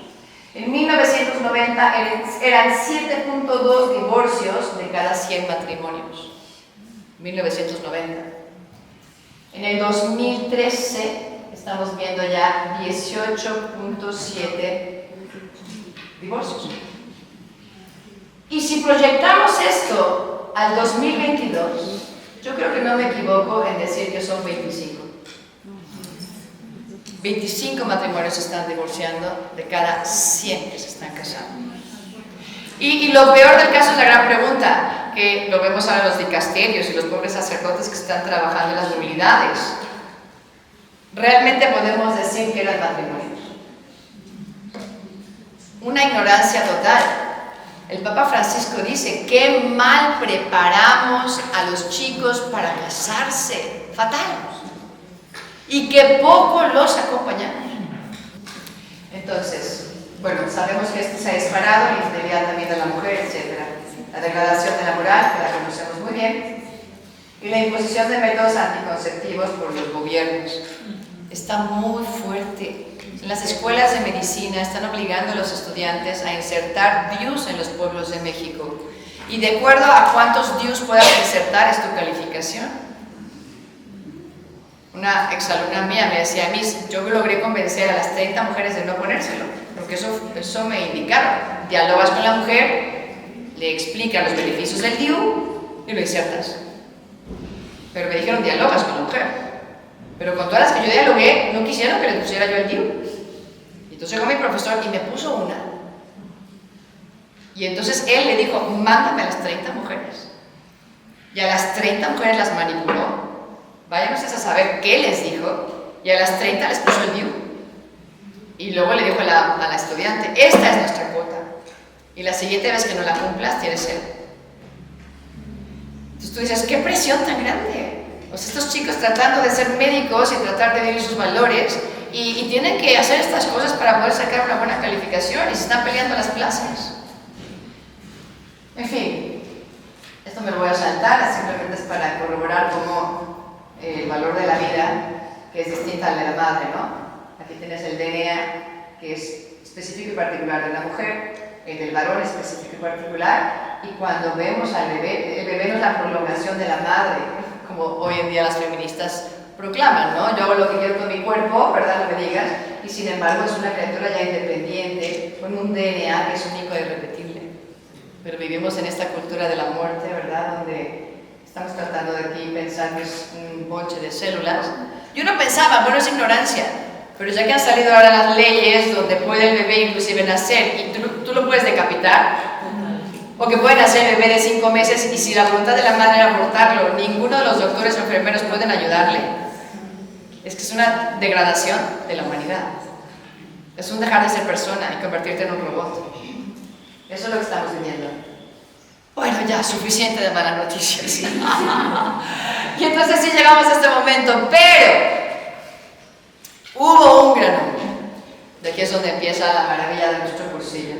Speaker 1: En 1990 eran 7.2 divorcios de cada 100 matrimonios. 1990. En el 2013 estamos viendo ya 18.7 divorcios. Y si proyectamos esto al 2022, yo creo que no me equivoco en decir que son 25. 25 matrimonios se están divorciando de cada 100 que se están casando. Y lo peor del caso es la gran pregunta, que lo vemos ahora en los dicasterios y los pobres sacerdotes que están trabajando en las movilidades. ¿Realmente podemos decir que eran matrimonios? Una ignorancia total. El Papa Francisco dice: qué mal preparamos a los chicos para casarse. Fatal. Y que poco los acompañamos. Entonces, bueno, sabemos que esto se ha disparado, la infidelidad también de la mujer, etc. La degradación de la moral, que la conocemos muy bien, y la imposición de métodos anticonceptivos por los gobiernos. Está muy fuerte. En las escuelas de medicina están obligando a los estudiantes a insertar DIUs en los pueblos de México. Y de acuerdo a cuántos DIUs puedas insertar es tu calificación. Una exalumna mía me decía: Miss, yo logré convencer a las 30 mujeres de no ponérselo, porque eso me indicaron. Dialogas con la mujer, le explicas los beneficios del DIU y lo insertas. Pero me dijeron: dialogas con la mujer. Pero con todas las que yo dialogué, no quisieron que le pusiera yo el DIU. Y entonces llegó mi profesor y me puso una. Y entonces él le dijo: mándame a las 30 mujeres. Y a las 30 mujeres las manipuló. Vayan ustedes a saber qué les dijo, y a las 30 les puso el DIU. Y luego le dijo a la estudiante: esta es nuestra cuota, y la siguiente vez que no la cumplas, tienes cero. Entonces tú dices: qué presión tan grande. O sea, estos chicos tratando de ser médicos y tratar de vivir sus valores, y tienen que hacer estas cosas para poder sacar una buena calificación, y se están peleando las plazas. En fin, Esto me lo voy a saltar, simplemente es para corroborar cómo el valor de la vida, que es distinta al de la madre, ¿no? Aquí tienes el DNA, que es específico y particular de la mujer, el del varón específico y particular, y cuando vemos al bebé, el bebé no es la prolongación de la madre, como hoy en día las feministas proclaman, ¿no? Yo hago lo que quiero con mi cuerpo, ¿verdad? Lo que digas, y sin embargo es una criatura ya independiente, con un DNA que es único e irrepetible. Pero vivimos en esta cultura de la muerte, ¿verdad? Donde estamos tratando de aquí pensar que es un bonche de células. Yo no pensaba, bueno, es ignorancia, pero ya que han salido ahora las leyes donde puede el bebé inclusive nacer y tú lo puedes decapitar, o que pueden nacer el bebé de 5 meses y si la voluntad de la madre era abortarlo, ninguno de los doctores o enfermeros pueden ayudarle. Es que es una degradación de la humanidad. Es un dejar de ser persona y convertirte en un robot. Eso es lo que estamos viviendo. Bueno, ya, suficiente de malas noticias. Y entonces sí llegamos a este momento, pero hubo un gran hombre. De aquí es donde empieza la maravilla de nuestro cursillo.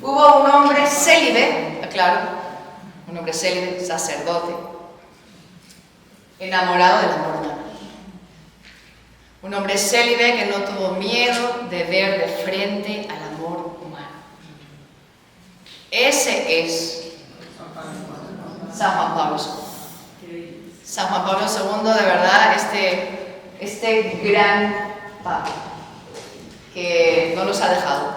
Speaker 1: Hubo un hombre célibe, aclaro, un hombre célibe, sacerdote, enamorado del amor humano. Un hombre célibe que no tuvo miedo de ver de frente al amor humano. Ese es San Juan Pablo II. San Juan Pablo II, de verdad, este gran papa que no nos ha dejado,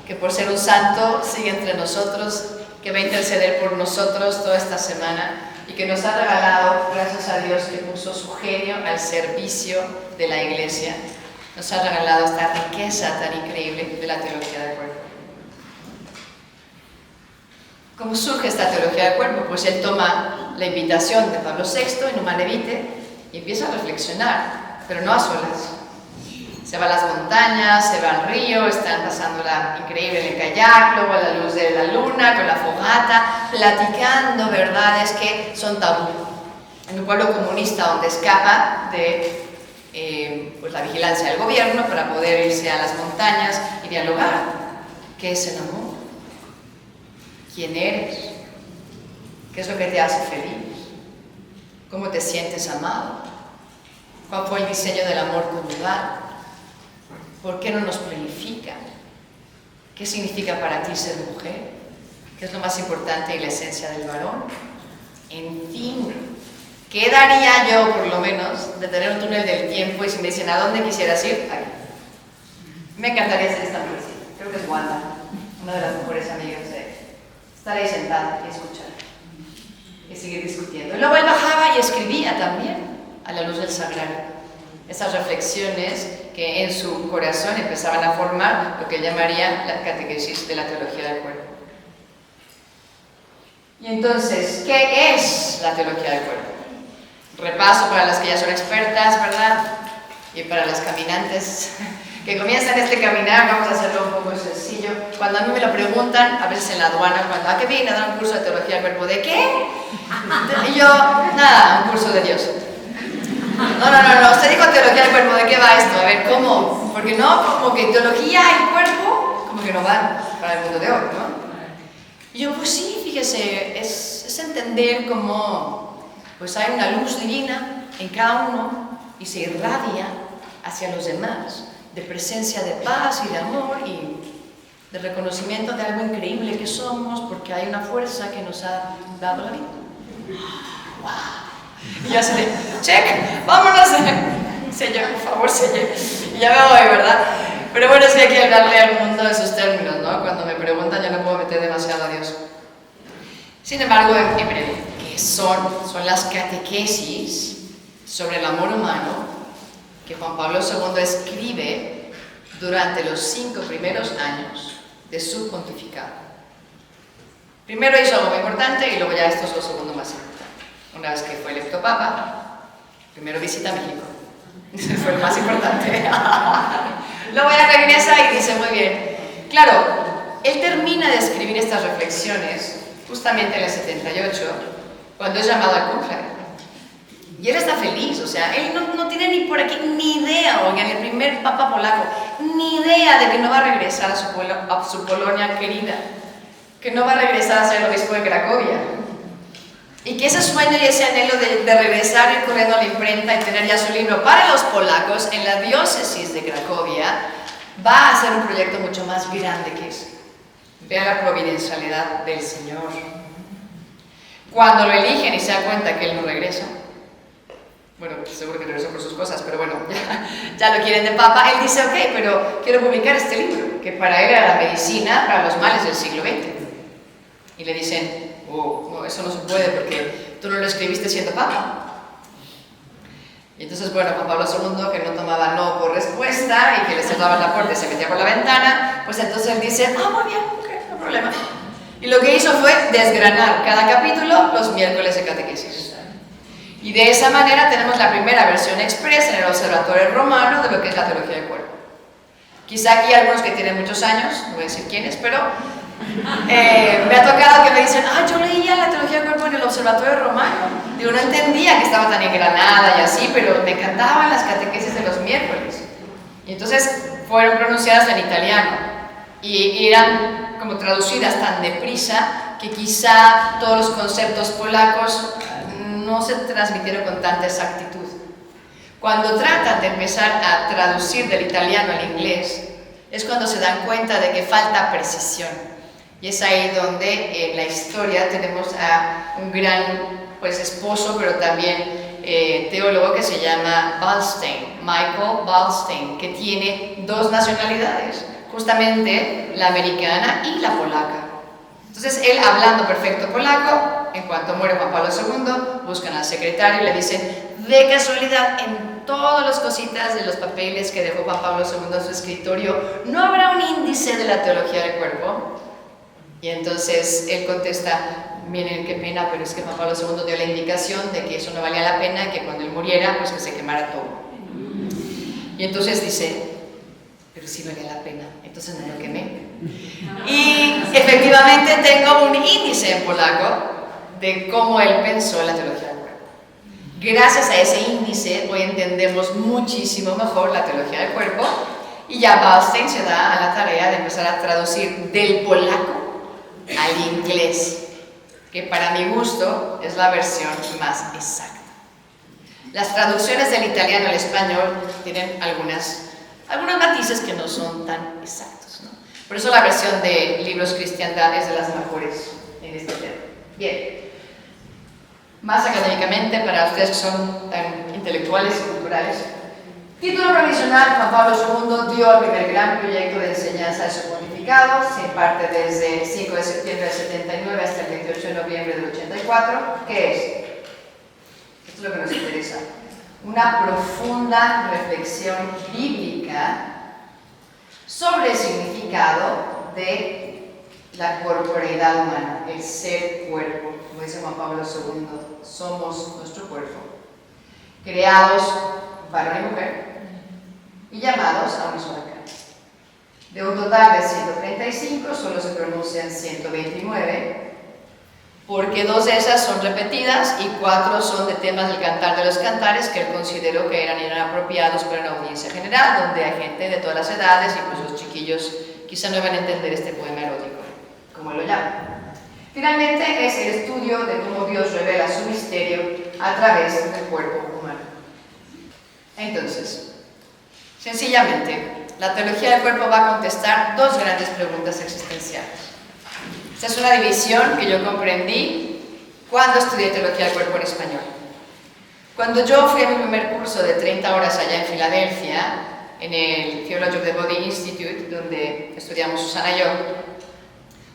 Speaker 1: que por ser un santo sigue entre nosotros, que va a interceder por nosotros toda esta semana y que nos ha regalado, gracias a Dios, que puso su genio al servicio de la Iglesia. Nos ha regalado esta riqueza tan increíble de la teología del cuerpo. ¿Cómo surge esta teología del cuerpo? Pues él toma la invitación de Pablo VI en Humanae Vitae y empieza a reflexionar, pero no a solas. Se va a las montañas, se va al río, están pasándola increíble en el kayak, luego a la luz de la luna, con la fogata, platicando verdades que son tabú. En un pueblo comunista donde escapa de pues la vigilancia del gobierno para poder irse a las montañas y dialogar. ¿Qué es el amor? ¿Quién eres? ¿Qué es lo que te hace feliz? ¿Cómo te sientes amado? ¿Cuál fue el diseño del amor conyugal? ¿Por qué no nos planifica? ¿Qué significa para ti ser mujer? ¿Qué es lo más importante y la esencia del varón? En fin, ¿qué daría yo, por lo menos, de tener un túnel del tiempo y si me dicen ¿a dónde quisieras ir? Aquí. Me encantaría ser esta mujer. Creo que es Wanda, una de las mejores amigas de estar ahí sentada y escuchar y seguir discutiendo. Y luego él bajaba y escribía también a la luz del sagrario. Esas reflexiones que en su corazón empezaban a formar lo que él llamaría la catequesis de la teología del cuerpo. Y entonces, ¿qué es la teología del cuerpo? Repaso para las que ya son expertas, ¿verdad? Y para las caminantes que comienzan este caminar, vamos a hacerlo un poco sencillo. Cuando a mí me lo preguntan, a veces en la aduana, ¿a qué viene a dar un curso de teología del cuerpo? ¿De qué? Y yo, nada, un curso de Dios. No, usted dijo teología del cuerpo, ¿de qué va esto? A ver, ¿cómo? Porque no, como que teología y cuerpo, como que no van para el mundo de hoy, ¿no? Y yo, pues sí, fíjese, es entender cómo pues hay una luz divina en cada uno y se irradia hacia los demás, de presencia de paz y de amor y de reconocimiento de algo increíble que somos porque hay una fuerza que nos ha dado la vida. ¡Wow! Y yo así de, check, vámonos, señor, por favor, señor. Y ya me voy, ¿verdad? Pero bueno, es que hay que hablarle al mundo de sus términos, ¿no? Cuando me preguntan, yo no puedo meter demasiado a Dios. Sin embargo, en breve, ¿qué son? Son las catequesis sobre el amor humano que Juan Pablo II escribe durante los 5 primeros años de su pontificado. Primero hizo algo muy importante y luego ya esto es lo segundo más importante. Una vez que fue electo papa, primero visita México. Ese fue el más importante. Luego ya regresa y dice, muy bien. Claro, él termina de escribir estas reflexiones justamente en el 78, cuando es llamado al cónclave. Y él está feliz, o sea, él no tiene ni por aquí ni idea, oigan, el primer papa polaco, ni idea de que no va a regresar a su Polonia querida, que no va a regresar a ser el obispo de Cracovia. Y que ese sueño y ese anhelo de regresar y corriendo a la imprenta y tener ya su libro para los polacos en la diócesis de Cracovia va a ser un proyecto mucho más grande que eso. Vea la providencialidad del Señor. Cuando lo eligen y se dan cuenta que Él no regresa, bueno, seguro que regresó por sus cosas, pero bueno, ya lo quieren de Papa, Él dice, ok, pero quiero publicar este libro, que para Él era la medicina para los males del siglo XX. Y le dicen, oh, no, eso no se puede porque tú no lo escribiste siendo Papa. Y entonces, bueno, Juan Pablo II, que no tomaba no por respuesta y que le cerraba la puerta y se metía por la ventana, pues entonces él dice, muy bien, ok, no hay problema. Y lo que hizo fue desgranar cada capítulo los miércoles de catequesis. Y de esa manera tenemos la primera versión expresa en el Observatorio Romano de lo que es la teología del cuerpo. Quizá aquí algunos que tienen muchos años, no voy a decir quiénes, pero me ha tocado que me dicen, yo leía la teología del cuerpo en el Observatorio Romano. Digo, no entendía que estaba tan engranada y así, pero me encantaban las catequesis de los miércoles. Y entonces fueron pronunciadas en italiano y eran como traducidas tan deprisa que quizá todos los conceptos polacos no se transmitieron con tanta exactitud. Cuando tratan de empezar a traducir del italiano al inglés, es cuando se dan cuenta de que falta precisión. Y es ahí donde en la historia tenemos a un gran esposo, pero también teólogo que se llama Ballstein, Michael Ballstein, que tiene dos nacionalidades, justamente la americana y la polaca. Entonces él, hablando perfecto polaco, en cuanto muere Juan Pablo II, buscan al secretario y le dicen, de casualidad, en todas las cositas de los papeles que dejó Juan Pablo II en su escritorio, ¿no habrá un índice de la teología del cuerpo? Y entonces él contesta, miren qué pena, pero es que Juan Pablo II dio la indicación de que eso no valía la pena, que cuando él muriera, pues que se quemara todo. Y entonces dice, pero sí valía la pena, entonces no lo quemé. Y efectivamente tengo un índice en polaco de cómo él pensó la teología del cuerpo. Gracias a ese índice hoy entendemos muchísimo mejor la teología del cuerpo y ya Ballstein se da a la tarea de empezar a traducir del polaco al inglés, que para mi gusto es la versión más exacta. Las traducciones del italiano al español tienen algunos matices que no son tan exactos, ¿no? Por eso la versión de Libros Cristiandad es de las mejores en este tema. Bien, más académicamente para ustedes que son tan intelectuales y culturales, título provisional: Juan Pablo II dio el primer gran proyecto de enseñanza de su pontificado, se imparte desde el 5 de septiembre del 79 hasta el 28 de noviembre del 84. ¿Qué es? Esto es lo que nos interesa. Una profunda reflexión bíblica sobre el significado de la corporeidad humana, el ser cuerpo. Como dice Juan Pablo II, somos nuestro cuerpo, creados varón y mujer y llamados a una sola carne. De un total de 135, solo se pronuncian 129, porque 2 de esas son repetidas y 4 son de temas del Cantar de los Cantares que él consideró que eran inapropiados para una audiencia general, donde hay gente de todas las edades, incluso los chiquillos quizá no van a entender este poema erótico, como él lo llama. Finalmente es el estudio de cómo Dios revela su misterio a través del cuerpo humano. Entonces, sencillamente, la teología del cuerpo va a contestar 2 grandes preguntas existenciales. Esta es una división que yo comprendí cuando estudié teología del cuerpo en español. Cuando yo fui a mi primer curso de 30 horas allá en Filadelfia, en el Theology of the Body Institute, donde estudiamos Susana y yo,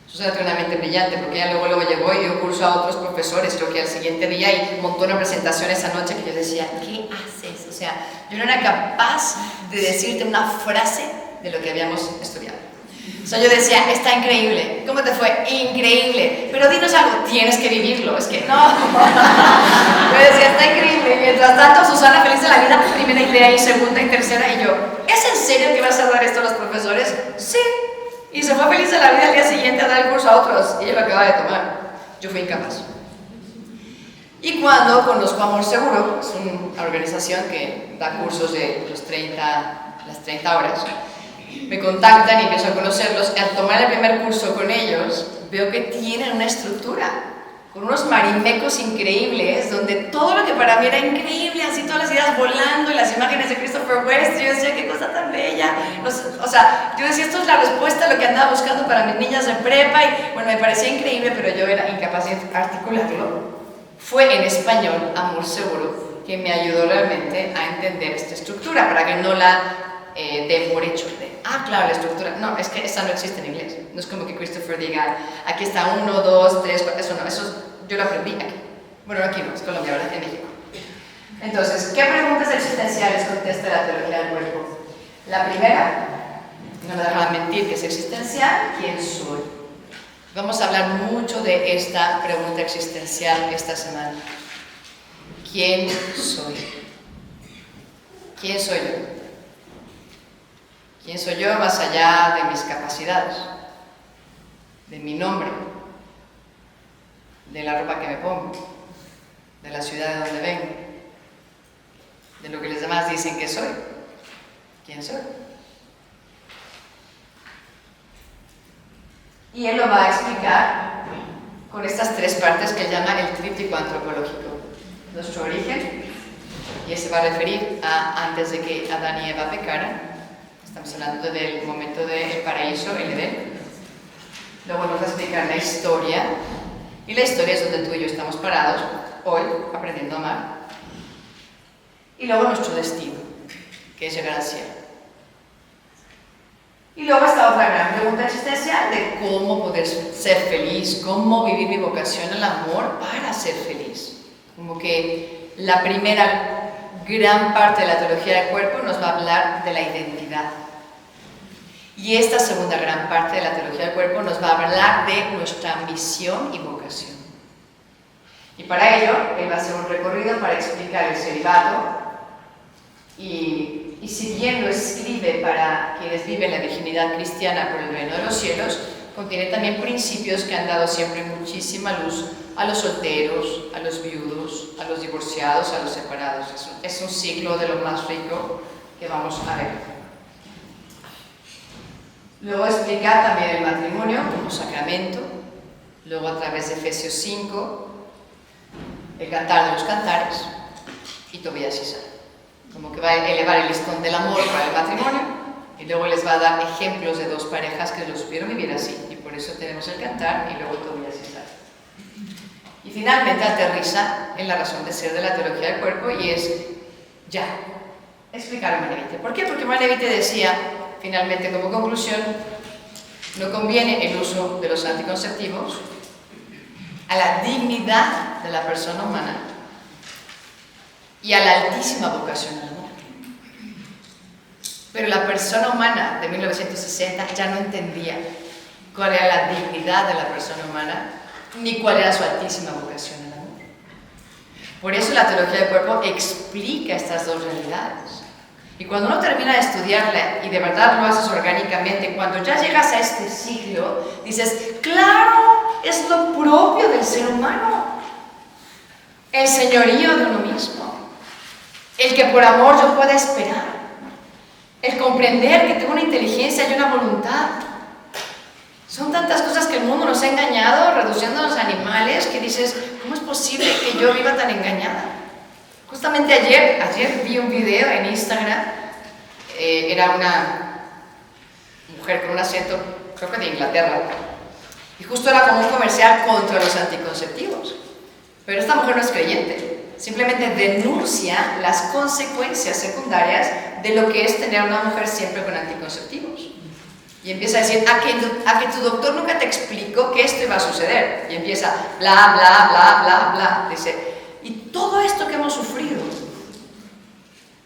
Speaker 1: Susana tiene una mente brillante porque ella luego llegó y dio curso a otros profesores, creo que al siguiente día, y montó una presentación esa noche que yo decía, ¿qué haces? O sea, yo no era capaz de decirte una frase de lo que habíamos estudiado. O sea, yo decía, está increíble. ¿Cómo te fue? Increíble. Pero dinos algo, tienes que vivirlo. Es que no. Yo decía, está increíble. Y mientras tanto, Susana, feliz de la vida, primera idea y segunda y tercera. Y yo, ¿es en serio que vas a dar esto a los profesores? Sí. Y se fue feliz de la vida al día siguiente a dar el curso a otros. Y ella lo acaba de tomar. Yo fui incapaz. Y cuando conozco Amor Seguro, es una organización que da cursos de las 30 horas, me contactan y empiezo a conocerlos. Al tomar el primer curso con ellos, veo que tienen una estructura. con unos marimecos increíbles, donde todo lo que para mí era increíble, así todas las ideas volando y las imágenes de Christopher West, yo decía, qué cosa tan bella. O sea, yo decía, esto es la respuesta a lo que andaba buscando para mis niñas de prepa, y bueno, me parecía increíble, pero yo era incapaz de articularlo. Fue en español, Amor Seguro, que me ayudó realmente a entender esta estructura, para que no la dé por hecho. Claro, la estructura. No, es que esa no existe en inglés. No es como que Christopher diga, aquí está 1, 2, 3, 4, eso no, eso yo lo aprendí aquí. Bueno, aquí no, es Colombia, ¿verdad? En México. Entonces, ¿qué preguntas existenciales contesta la teología del cuerpo? La primera, no me dejarán mentir que es existencial, ¿quién soy? Vamos a hablar mucho de esta pregunta existencial esta semana. ¿Quién soy? ¿Quién soy yo? ¿Quién soy yo más allá de mis capacidades? De mi nombre, de la ropa que me pongo, de la ciudad de donde vengo, de lo que los demás dicen que soy. ¿Quién soy? Y él lo va a explicar con estas 3 partes que él llama el tríptico antropológico. Nuestro origen, y se va a referir a antes de que Adán y Eva pecaran. Estamos hablando del momento del paraíso, el Edén. Luego nos va a explicar la historia, y la historia es donde tú y yo estamos parados hoy, aprendiendo a amar. Y luego nuestro destino, que es llegar al cielo. Y luego está otra gran pregunta existencial de cómo poder ser feliz, cómo vivir mi vocación al amor para ser feliz. Como que la primera gran parte de la teología del cuerpo nos va a hablar de la identidad. Y esta segunda gran parte de la teología del cuerpo nos va a hablar de nuestra misión y vocación. Y para ello, él va a hacer un recorrido para explicar el celibato. Y si bien lo escribe para quienes viven la virginidad cristiana por el reino de los cielos, contiene también principios que han dado siempre muchísima luz a los solteros, a los viudos, a los divorciados, a los separados. Es un ciclo de lo más rico que vamos a ver. Luego explica también el matrimonio como sacramento. Luego, a través de Efesios 5, el cantar de los cantares y Tobías y Sara. Como que va a elevar el listón del amor para el matrimonio, y luego les va a dar ejemplos de 2 parejas que lo supieron vivir así, y por eso tenemos el cantar y luego Tobías y Sara. Y finalmente aterriza en la razón de ser de la teología del cuerpo, y es ya explicar a Manevite. ¿Por qué? Porque Manevite decía, finalmente como conclusión, no conviene el uso de los anticonceptivos a la dignidad de la persona humana y a la altísima vocación al amor. Pero la persona humana de 1960 ya no entendía cuál era la dignidad de la persona humana ni cuál era su altísima vocación al amor. Por eso la teología del cuerpo explica estas 2 realidades. Y cuando uno termina de estudiarla y de verdad lo haces orgánicamente, cuando ya llegas a este siglo, dices, claro, es lo propio del ser humano, el señorío de uno mismo, el que por amor yo pueda esperar, el comprender que tengo una inteligencia y una voluntad. Son tantas cosas que el mundo nos ha engañado, reduciéndonos a animales, que dices, ¿cómo es posible que yo viva tan engañada? Justamente ayer vi un video en Instagram, era una mujer con un acento, creo que de Inglaterra, y justo era como un comercial contra los anticonceptivos. Pero esta mujer no es creyente, simplemente denuncia las consecuencias secundarias de lo que es tener a una mujer siempre con anticonceptivos. Y empieza a decir, a que tu doctor nunca te explicó que esto iba a suceder. Y empieza, bla, bla, bla, bla, bla. Dice, y todo esto que hemos sufrido,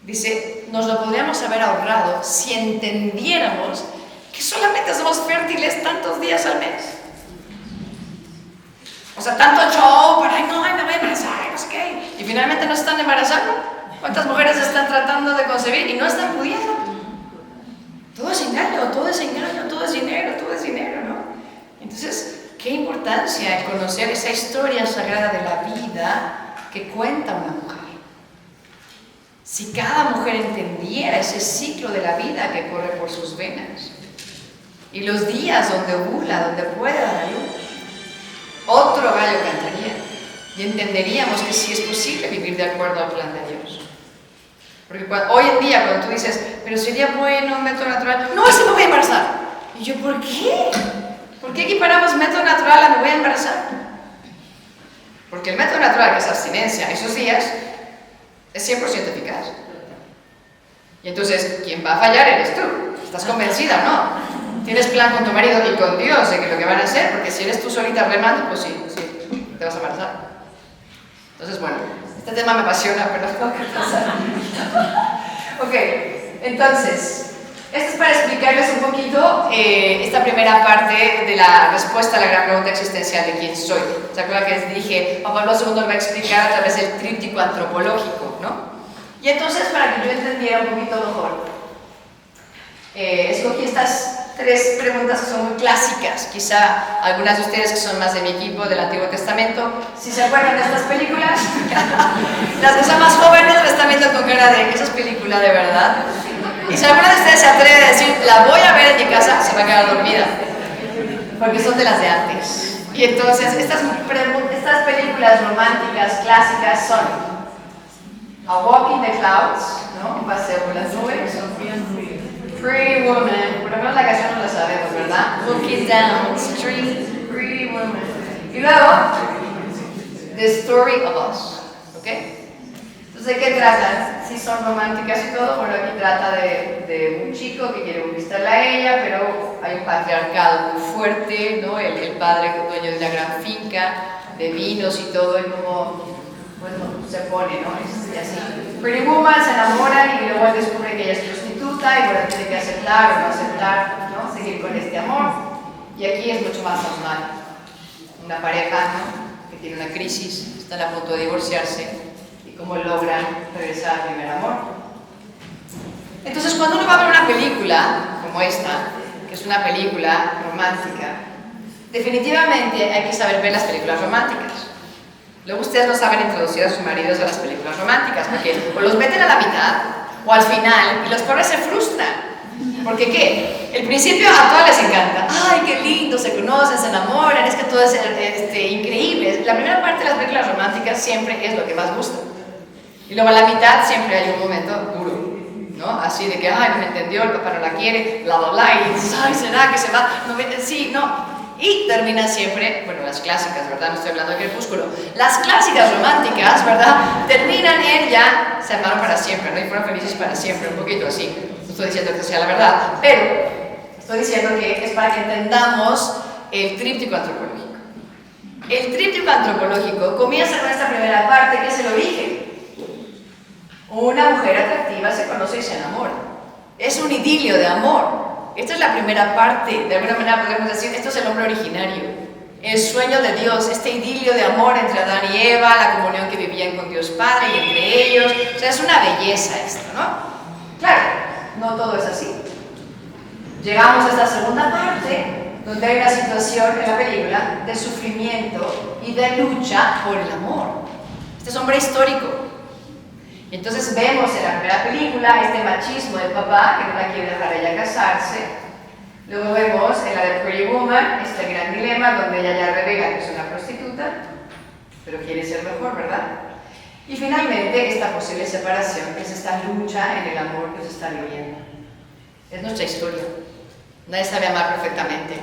Speaker 1: dice, nos lo podríamos haber ahorrado si entendiéramos que solamente somos fértiles tantos días al mes. O sea, tanto show para, ay, no, me voy a embarazar, no sé qué. Y finalmente no se están embarazando. ¿Cuántas mujeres están tratando de concebir y no están pudiendo? Todo es engaño, todo es engaño, todo es dinero, ¿no? Entonces, qué importancia el conocer esa historia sagrada de la vida que cuenta una mujer. Si cada mujer entendiera ese ciclo de la vida que corre por sus venas y los días donde ovula, donde puede dar a luz, otro gallo cantaría y entenderíamos que sí es posible vivir de acuerdo al plan de Dios. Porque hoy en día cuando tú dices, pero sería bueno un método natural, no, así me voy a embarazar. Y yo, ¿por qué? ¿Por qué equiparamos método natural a me voy a embarazar? Porque el método natural, que es abstinencia esos días, es 100% eficaz. Y entonces, quien va a fallar eres tú. ¿Estás convencida o no? ¿Tienes plan con tu marido y con Dios de que lo que van a hacer? Porque si eres tú solita remando, pues sí, te vas a embarazar. Entonces, bueno, este tema me apasiona, pero tengo que pasar. Ok, entonces, esto es para explicarles un poquito esta primera parte de la respuesta a la gran pregunta existencial de quién soy. ¿Se acuerdan que les dije? Juan Pablo II lo va a explicar a través del tríptico antropológico, ¿no? Y entonces, para que yo entendiera un poquito mejor, escogí estas 3 preguntas que son muy clásicas. Quizá algunas de ustedes que son más de mi equipo del Antiguo Testamento, si se acuerdan de estas películas, las que son más jóvenes me están viendo con cara de esas películas de verdad. Y si alguna de ustedes se atreve a decir, la voy a ver en mi casa, se va a quedar dormida, porque son de las de antes. Y entonces, estas películas románticas clásicas son A Walk in the Clouds, ¿no? Un paseo por las nubes. Pretty Woman, por lo menos la canción no la sabemos, ¿verdad? Looking Down the Street, Pretty Woman. Y luego, The Story of Us, ¿ok? Entonces, ¿de qué tratan? Sí son románticas y todo, bueno, aquí trata de un chico que quiere conquistarla a ella, pero hay un patriarcado muy fuerte, ¿no? El padre dueño de una gran finca, de vinos y todo, y como... bueno, se pone, ¿no? Y así. Pretty Woman se enamoran y luego él descubre que ella es prostituta y bueno, tiene que aceptar o no aceptar, ¿no? Seguir con este amor. Y aquí es mucho más normal. Una pareja, ¿no? Que tiene una crisis, están a punto de divorciarse y cómo logran regresar al primer amor. Entonces, cuando uno va a ver una película como esta, que es una película romántica, definitivamente hay que saber ver las películas románticas. Luego ustedes no saben introducir a sus maridos a las películas románticas, porque o los meten a la mitad o al final y los pobres se frustran. ¿Porque qué? El principio a todos les encanta. ¡Ay, qué lindo! Se conocen, se enamoran, es que todo es increíble. La primera parte de las películas románticas siempre es lo que más gusta. Y luego a la mitad siempre hay un momento duro, ¿no? Así de que, ¡ay, no me entendió, el papá no la quiere, bla, bla, bla, y dices, ¡ay, será que se va! No, sí, no. Y terminan siempre, bueno, las clásicas, ¿verdad? No estoy hablando de Crepúsculo. Las clásicas románticas, ¿verdad? Terminan en ya, se amaron para siempre, ¿no? Y fueron felices para siempre, un poquito así. No estoy diciendo que sea la verdad, pero estoy diciendo que es para que entendamos el tríptico antropológico. El tríptico antropológico comienza con esta primera parte, que es el origen. Una mujer atractiva se conoce y se enamora. Es un idilio de amor. Esta es la primera parte, de alguna manera podemos decir, esto es el hombre originario, el sueño de Dios, este idilio de amor entre Adán y Eva, la comunión que vivían con Dios Padre y entre ellos, o sea, es una belleza esto, ¿no? Claro, no todo es así. Llegamos a esta segunda parte, donde hay una situación en la película de sufrimiento y de lucha por el amor. Este es hombre histórico. Entonces vemos en la primera película este machismo del papá que no la quiere dejar a ella casarse. Luego vemos en la de Pretty Woman este gran dilema donde ella ya revela que es una prostituta, pero quiere ser mejor, ¿verdad? Y finalmente esta posible separación, que es esta lucha en el amor que se está viviendo. Es nuestra historia. Nadie sabe amar perfectamente.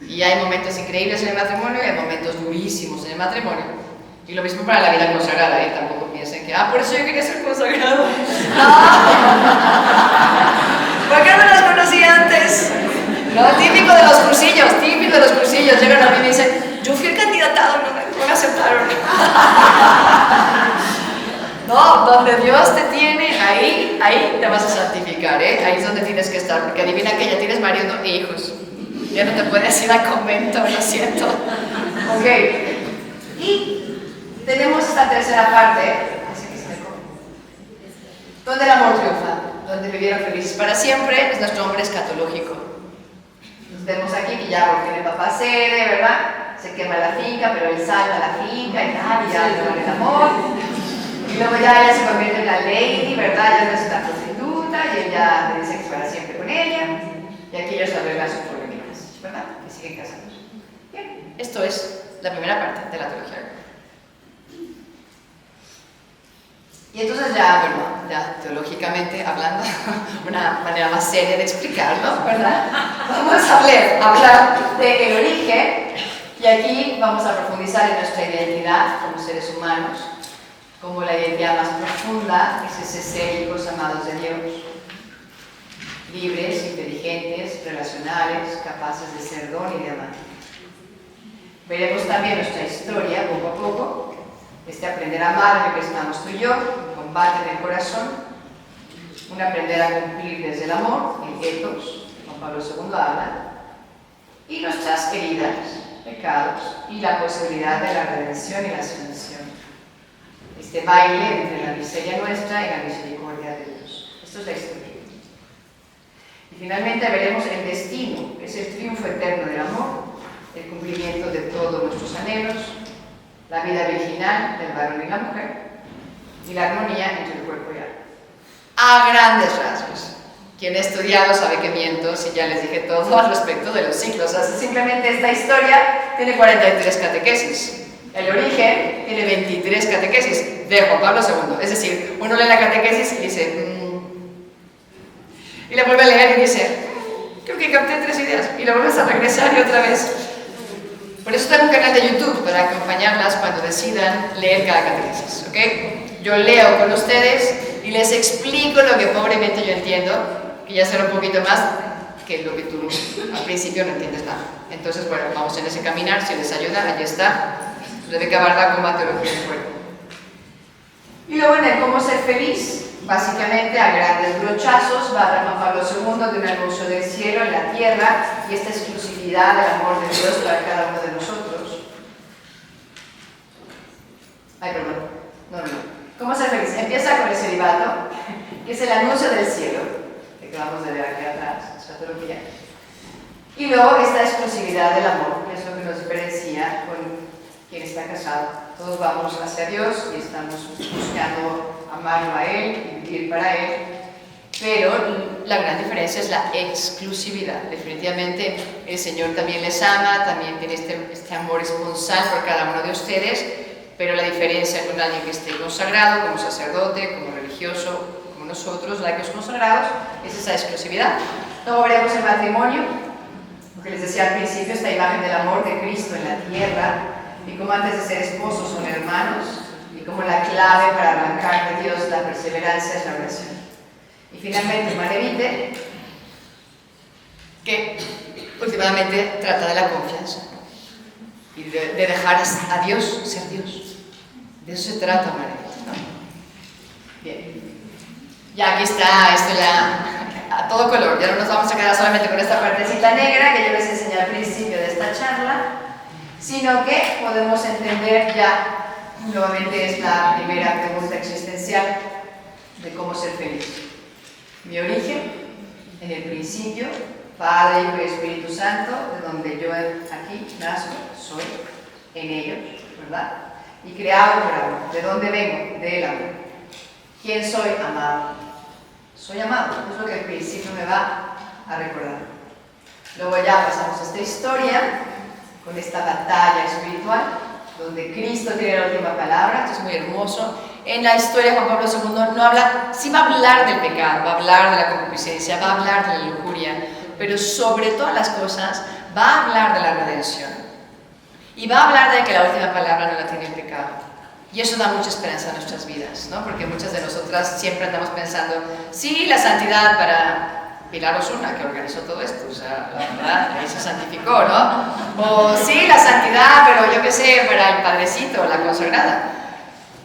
Speaker 1: Y hay momentos increíbles en el matrimonio y hay momentos durísimos en el matrimonio. Y lo mismo para la vida consagrada, ¿eh? Tampoco piensen que, por eso yo quería ser consagrado. ¿Por qué no las conocí antes? No, típico de los cursillos, llegan a mí y me dicen, yo fui el candidatado, no me aceptaron. No, donde Dios te tiene, ahí te vas a santificar, ¿eh? Ahí es donde tienes que estar, porque adivina que ya tienes marido e hijos. Ya no te puedes ir al convento, lo siento. Ok. Y tenemos esta tercera parte, donde el amor triunfa, donde vivieron felices para siempre, es nuestro hombre escatológico. Nos vemos aquí que ya por fin el papá cede, ¿verdad? Se quema la finca, pero él salva la finca y ya le dan el amor. Y luego ya ella se convierte en la lady, ¿verdad? Ya no es una prostituta y él ya tiene sexo para siempre con ella. Y aquí ellos arreglan sus problemas, ¿verdad? Que siguen casados. Bien, esto es la primera parte de la teología griega. Y entonces ya teológicamente hablando, una manera más seria de explicarlo, ¿verdad? Vamos a hablar del origen, y aquí vamos a profundizar en nuestra identidad como seres humanos, como la identidad más profunda es ese ser hijos amados de Dios, libres, inteligentes, relacionales, capaces de ser don y de amar. Veremos también nuestra historia poco a poco, aprender a amar que estamos tú y yo, un combate en el corazón, un aprender a cumplir desde el amor, el ethos, Juan Pablo II habla, y nuestras heridas, pecados y la posibilidad de la redención y la sanación. Este baile entre la miseria nuestra y la misericordia de Dios. Esto es la historia. Y finalmente veremos el destino, que es el triunfo eterno del amor, el cumplimiento de todos nuestros anhelos, la vida virginal del varón y la mujer, y la armonía entre el cuerpo y el alma. A grandes rasgos. Quien ha estudiado sabe que miento si ya les dije todo al respecto de los ciclos. O sea, simplemente esta historia tiene 43 catequesis. El origen tiene 23 catequesis de Juan Pablo II. Es decir, uno lee la catequesis y dice... y la vuelve a leer y dice... creo que capté 3 ideas. Y la vuelves a regresar y otra vez. Por eso tengo un canal de YouTube para acompañarlas cuando decidan leer cada catequesis, ¿ok? Yo leo con ustedes y les explico lo que pobremente yo entiendo, que ya será un poquito más que lo que tú al principio no entiendes nada. Entonces, bueno, vamos en ese caminar, si les ayuda, allí está. Rebeca Barda como teología del cuerpo. Y luego en el cómo ser feliz, básicamente a grandes brochazos, va a dar Juan Pablo II de un anuncio del cielo en la tierra y esta exclusividad del amor de Dios para cada uno de nosotros. Ay, perdón. No. ¿Cómo ser feliz? Empieza con el celibato, que es el anuncio del cielo, que acabamos de ver aquí atrás, esta teología. Y luego esta exclusividad del amor, que es lo que nos diferencia con quien está casado. Todos vamos hacia Dios y estamos buscando amarlo a Él y vivir para Él, pero la gran diferencia es la exclusividad. Definitivamente el Señor también les ama, también tiene este amor esponsal por cada uno de ustedes, pero la diferencia con alguien que esté consagrado, como sacerdote, como religioso, como nosotros, laicos consagrados, es esa exclusividad. Luego veremos el matrimonio, lo que les decía al principio, esta imagen del amor de Cristo en la tierra, y cómo antes de ser esposos son hermanos, y cómo la clave para arrancar de Dios la perseverancia es la oración. Y finalmente, Marevite, que últimamente trata de la confianza y de dejar a Dios ser Dios. De eso se trata, Marevite, ¿no? Bien. Ya aquí está, esto a todo color. Ya no nos vamos a quedar solamente con esta partecita negra que yo les enseñé al principio de esta charla, sino que podemos entender ya, nuevamente es la primera pregunta existencial de cómo ser feliz. Mi origen, en el principio, Padre, Hijo y Espíritu Santo, de donde yo aquí nazco, soy, en ellos, ¿verdad? Y creado por amor. ¿De dónde vengo? Del amor. ¿Quién soy? Amado. Soy amado, es lo que al principio me va a recordar. Luego ya pasamos a esta historia, con esta batalla espiritual, donde Cristo tiene la última palabra. Esto es muy hermoso. En la historia de Juan Pablo II no habla, sí va a hablar del pecado, va a hablar de la concupiscencia, va a hablar de la lujuria, pero sobre todas las cosas va a hablar de la redención. Y va a hablar de que la última palabra no la tiene el pecado. Y eso da mucha esperanza a nuestras vidas, ¿no? Porque muchas de nosotras siempre andamos pensando, sí, la santidad para Pilar Osuna, que organizó todo esto, o sea, la verdad, ahí se santificó, ¿no? O sí, la santidad, pero yo qué sé, para el padrecito, la consagrada.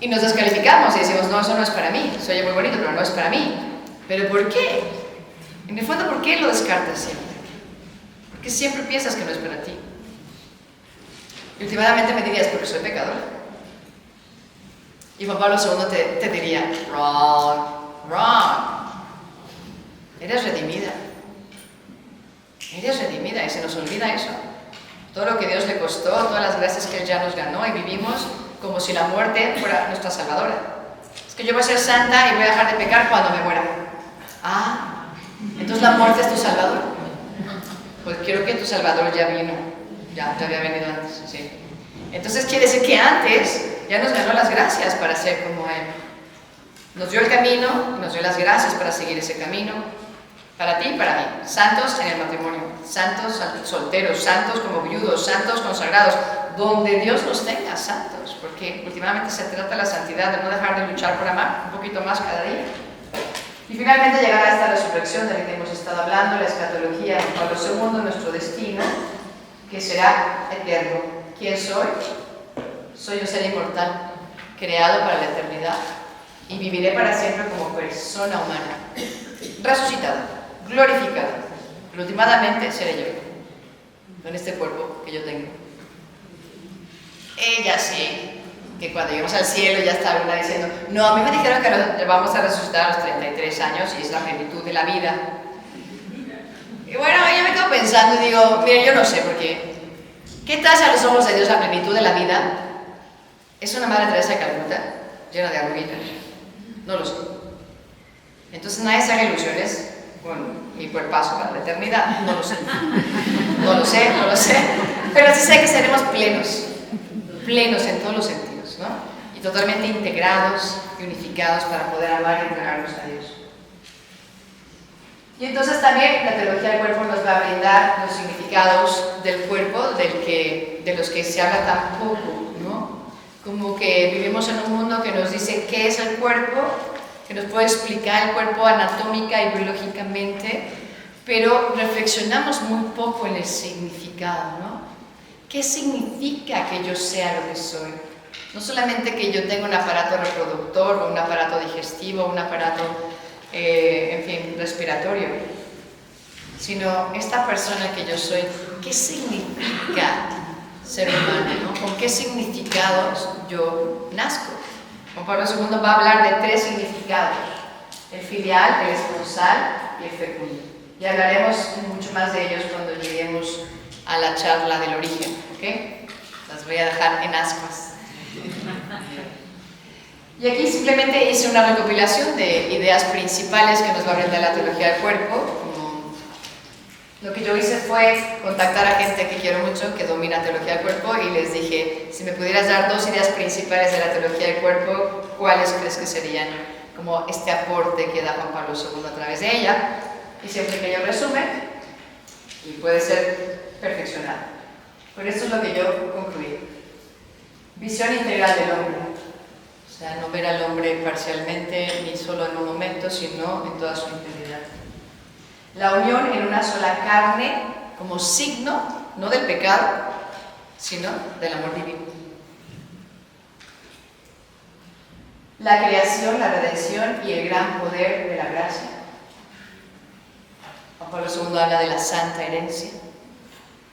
Speaker 1: Y nos descalificamos y decimos, no, eso no es para mí, se oye muy bonito, pero no es para mí. ¿Pero por qué? En el fondo, ¿por qué lo descartas siempre? Porque siempre piensas que no es para ti. Y últimamente me dirías, porque soy pecador. Y Juan Pablo II te diría, wrong. Eres redimida. Eres redimida y se nos olvida eso. Todo lo que Dios le costó, todas las gracias que Él ya nos ganó, y vivimos como si la muerte fuera nuestra salvadora. Es que yo voy a ser santa y voy a dejar de pecar cuando me muera. Ah, entonces la muerte es tu salvador. Pues quiero que tu salvador ya vino, ya había venido antes, sí. Entonces quiere decir que antes ya nos ganó las gracias para ser como Él. Nos dio el camino, nos dio las gracias para seguir ese camino, para ti y para mí. Santos en el matrimonio, santos solteros, santos como viudos, santos consagrados, donde Dios nos tenga santos, porque últimamente se trata de la santidad, de no dejar de luchar por amar un poquito más cada día. Y finalmente llegar a esta resurrección de la que hemos estado hablando, la escatología en Pablo II, nuestro destino, que será eterno. ¿Quién soy? Soy un ser inmortal, creado para la eternidad, y viviré para siempre como persona humana, resucitada, glorificada, pero últimamente seré yo, con este cuerpo que yo tengo. Ya sé que cuando lleguemos al cielo ya está una diciendo, no, a mí me dijeron que vamos a resucitar a los 33 años y es la plenitud de la vida. Y bueno, yo me quedo pensando y digo, mire, yo no sé, porque ¿qué tal si a los ojos de Dios la plenitud de la vida es una Madre Teresa de Calcuta llena de arruguitas? No lo sé. Entonces nadie se haga ilusiones con mi cuerpazo para la eternidad. No lo sé. No lo sé, no lo sé. Pero sí sé que seremos plenos en todos los sentidos, ¿no? Y totalmente integrados y unificados para poder amar y entregarnos a Dios. Y entonces también la teología del cuerpo nos va a brindar los significados del cuerpo de los que se habla tan poco, ¿no? Como que vivimos en un mundo que nos dice qué es el cuerpo, que nos puede explicar el cuerpo anatómica y biológicamente, pero reflexionamos muy poco en el significado, ¿no? ¿Qué significa que yo sea lo que soy? No solamente que yo tenga un aparato reproductor o un aparato digestivo, un aparato, en fin, respiratorio, sino esta persona que yo soy, ¿qué significa ser humano, ¿no? ¿Con qué significados yo nazco? Juan Pablo II va a hablar de 3 significados: el filial, el esponsal y el fecundo. Y hablaremos mucho más de ellos cuando lleguemos a la charla del origen, ¿ok? Las voy a dejar en ascuas. Y aquí simplemente hice una recopilación de ideas principales que nos va a brindar la teología del cuerpo. Lo que yo hice fue contactar a gente que quiero mucho, que domina teología del cuerpo, y les dije, si me pudieras dar 2 ideas principales de la teología del cuerpo, ¿cuáles crees que serían como este aporte que da Juan Pablo II a través de ella? Hice un pequeño resumen y puede ser perfeccionado. Por eso es lo que yo concluí. Visión integral del hombre. O sea, no ver al hombre parcialmente ni solo en un momento, sino en toda su integridad. La unión en una sola carne como signo, no del pecado, sino del amor divino. La creación, la redención y el gran poder de la gracia. Juan Pablo II habla de la santa herencia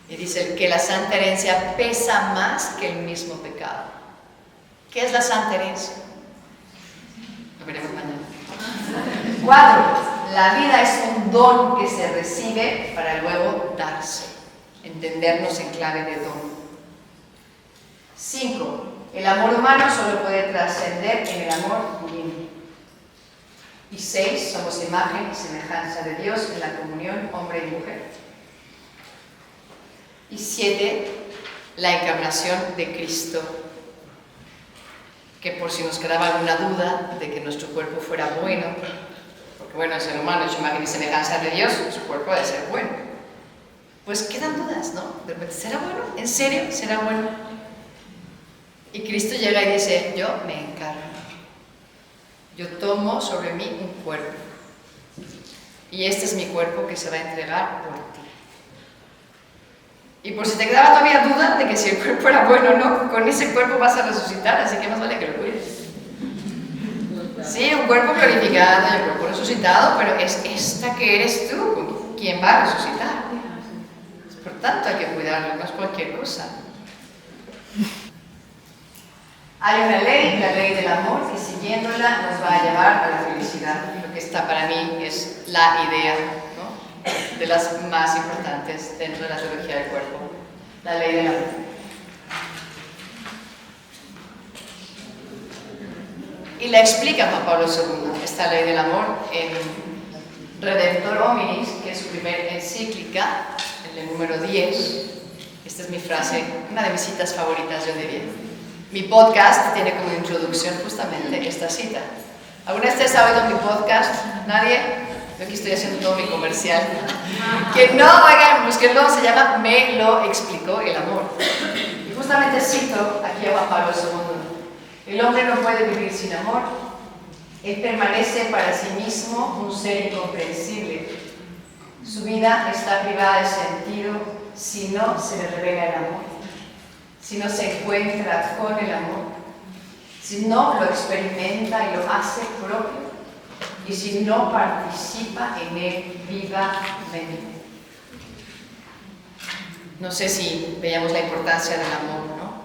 Speaker 1: y dice que la santa herencia pesa más que el mismo pecado. ¿Qué es la santa herencia? Lo veremos mañana. 4. La vida es un don que se recibe para luego darse. Entendernos en clave de don. 5. El amor humano solo puede trascender en el amor divino. Y 6. Somos imagen y semejanza de Dios en la comunión hombre y mujer. Y 7. La encarnación de Cristo. Que por si nos quedaba alguna duda de que nuestro cuerpo fuera bueno, porque bueno, el ser humano es imagen y semejanza de Dios, su cuerpo debe ser bueno. Pues quedan dudas, ¿no? De repente, ¿será bueno? ¿En serio? ¿Será bueno? Y Cristo llega y dice, yo me encarno. Yo tomo sobre mí un cuerpo. Y este es mi cuerpo que se va a entregar por ti. Y por si te quedaba todavía duda de que si el cuerpo era bueno o no, con ese cuerpo vas a resucitar, así que más vale que lo cuides. Sí, un cuerpo glorificado y un cuerpo resucitado, pero es esta que eres tú quien va a resucitar. Por tanto, hay que cuidarlo, no es cualquier cosa. Hay una ley, la ley del amor, que siguiéndola nos va a llevar a la felicidad. Lo que está para mí es la idea, ¿no?, de las más importantes dentro de la teología del cuerpo, la ley del amor. Y la explica Juan Pablo II, esta ley del amor, en Redemptor Hominis, que es su primer encíclica, en el número 10, Esta es mi frase, una de mis citas favoritas, yo diría. Mi podcast tiene como introducción justamente esta cita. ¿Alguna de ustedes ha oído mi podcast? ¿Nadie? Yo aquí estoy haciendo todo mi comercial. Que no, oigan, búsquenlo, se llama Me lo explicó el amor. Y justamente cito aquí a Juan Pablo II. El hombre no puede vivir sin amor. Él permanece para sí mismo un ser incomprensible. Su vida está privada de sentido si no se le revela el amor, si no se encuentra con el amor, si no lo experimenta y lo hace propio, y si no participa en él vivamente. No sé si veíamos la importancia del amor, ¿no?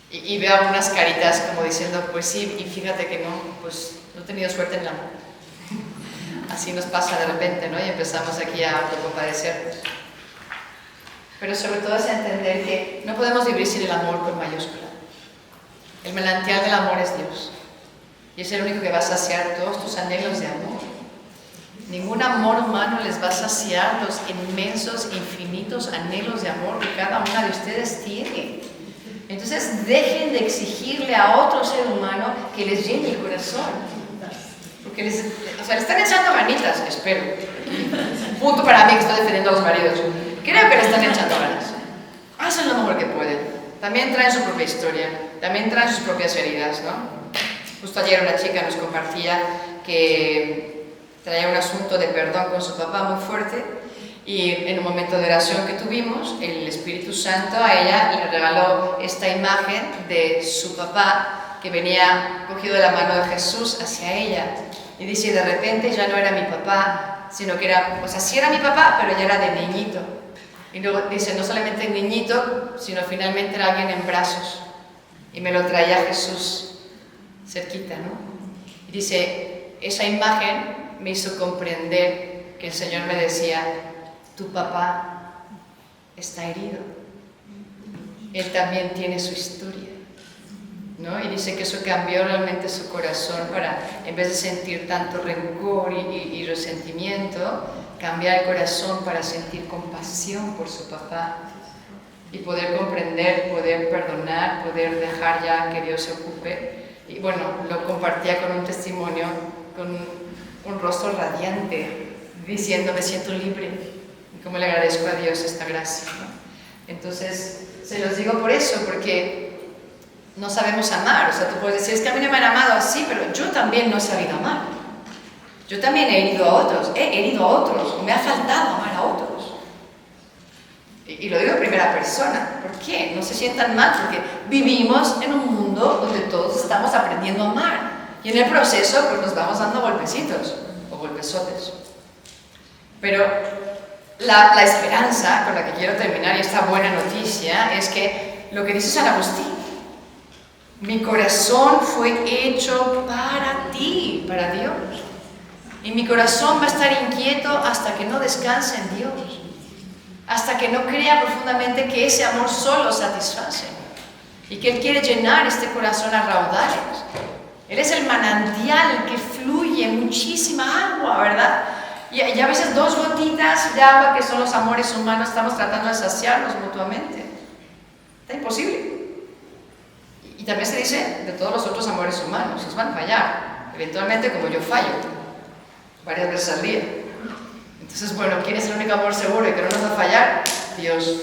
Speaker 1: Y veo algunas caritas como diciendo, pues sí, y fíjate que no, pues no he tenido suerte en el amor. Así nos pasa de repente, ¿no? Y empezamos aquí a autocompadecernos. Pero sobre todo es entender que no podemos vivir sin el amor con mayúscula. El manantial del amor es Dios. Y es el único que va a saciar todos tus anhelos de amor. Ningún amor humano les va a saciar los inmensos, infinitos anhelos de amor que cada una de ustedes tiene. Entonces dejen de exigirle a otro ser humano que les llene el corazón. Porque le están echando ganitas, espero. Punto para mí que estoy defendiendo a los maridos. Creo que le están echando ganas. Hacen lo mejor que pueden. También traen su propia historia, también traen sus propias heridas, ¿no? Justo ayer una chica nos compartía que traía un asunto de perdón con su papá muy fuerte y en un momento de oración que tuvimos, el Espíritu Santo a ella le regaló esta imagen de su papá que venía cogido de la mano de Jesús hacia ella. Y dice, de repente ya no era mi papá, sino que era, o sea, sí era mi papá, pero ya era de niñito. Y luego dice, no solamente niñito, sino finalmente era alguien en brazos. Y me lo traía Jesús cerquita, ¿no? Y dice, esa imagen me hizo comprender que el Señor me decía, tu papá está herido. Él también tiene su historia, ¿no? Y dice que eso cambió realmente su corazón para, en vez de sentir tanto rencor y resentimiento, cambiar el corazón para sentir compasión por su papá y poder comprender, poder perdonar, poder dejar ya que Dios se ocupe. Y bueno, lo compartía con un testimonio, con un rostro radiante, diciendo, me siento libre, y cómo le agradezco a Dios esta gracia, ¿no? Entonces, se los digo por eso, porque no sabemos amar. O sea, tú puedes decir, es que a mí no me han amado así, pero yo también no he sabido amar. Yo también he herido a otros, o me ha faltado amar a otros. Y lo digo en primera persona. ¿Por qué? No se sientan mal, porque vivimos en un mundo donde todos estamos aprendiendo a amar. Y en el proceso, pues nos vamos dando golpecitos, o golpezotes. Pero la esperanza con la que quiero terminar, y esta buena noticia, es que lo que dice San Agustín, mi corazón fue hecho para ti, para Dios. Y mi corazón va a estar inquieto hasta que no descanse en Dios, hasta que no crea profundamente que ese amor solo satisface y que Él quiere llenar este corazón a raudales. Él es el manantial que fluye muchísima agua, ¿verdad? Y a veces 2 gotitas de agua, que son los amores humanos, estamos tratando de saciarnos mutuamente. Está imposible. Y también se dice de todos los otros amores humanos, os van a fallar, eventualmente como yo fallo, varias veces al día. Entonces, bueno, ¿quién es el único amor seguro y que no nos va a fallar? Dios.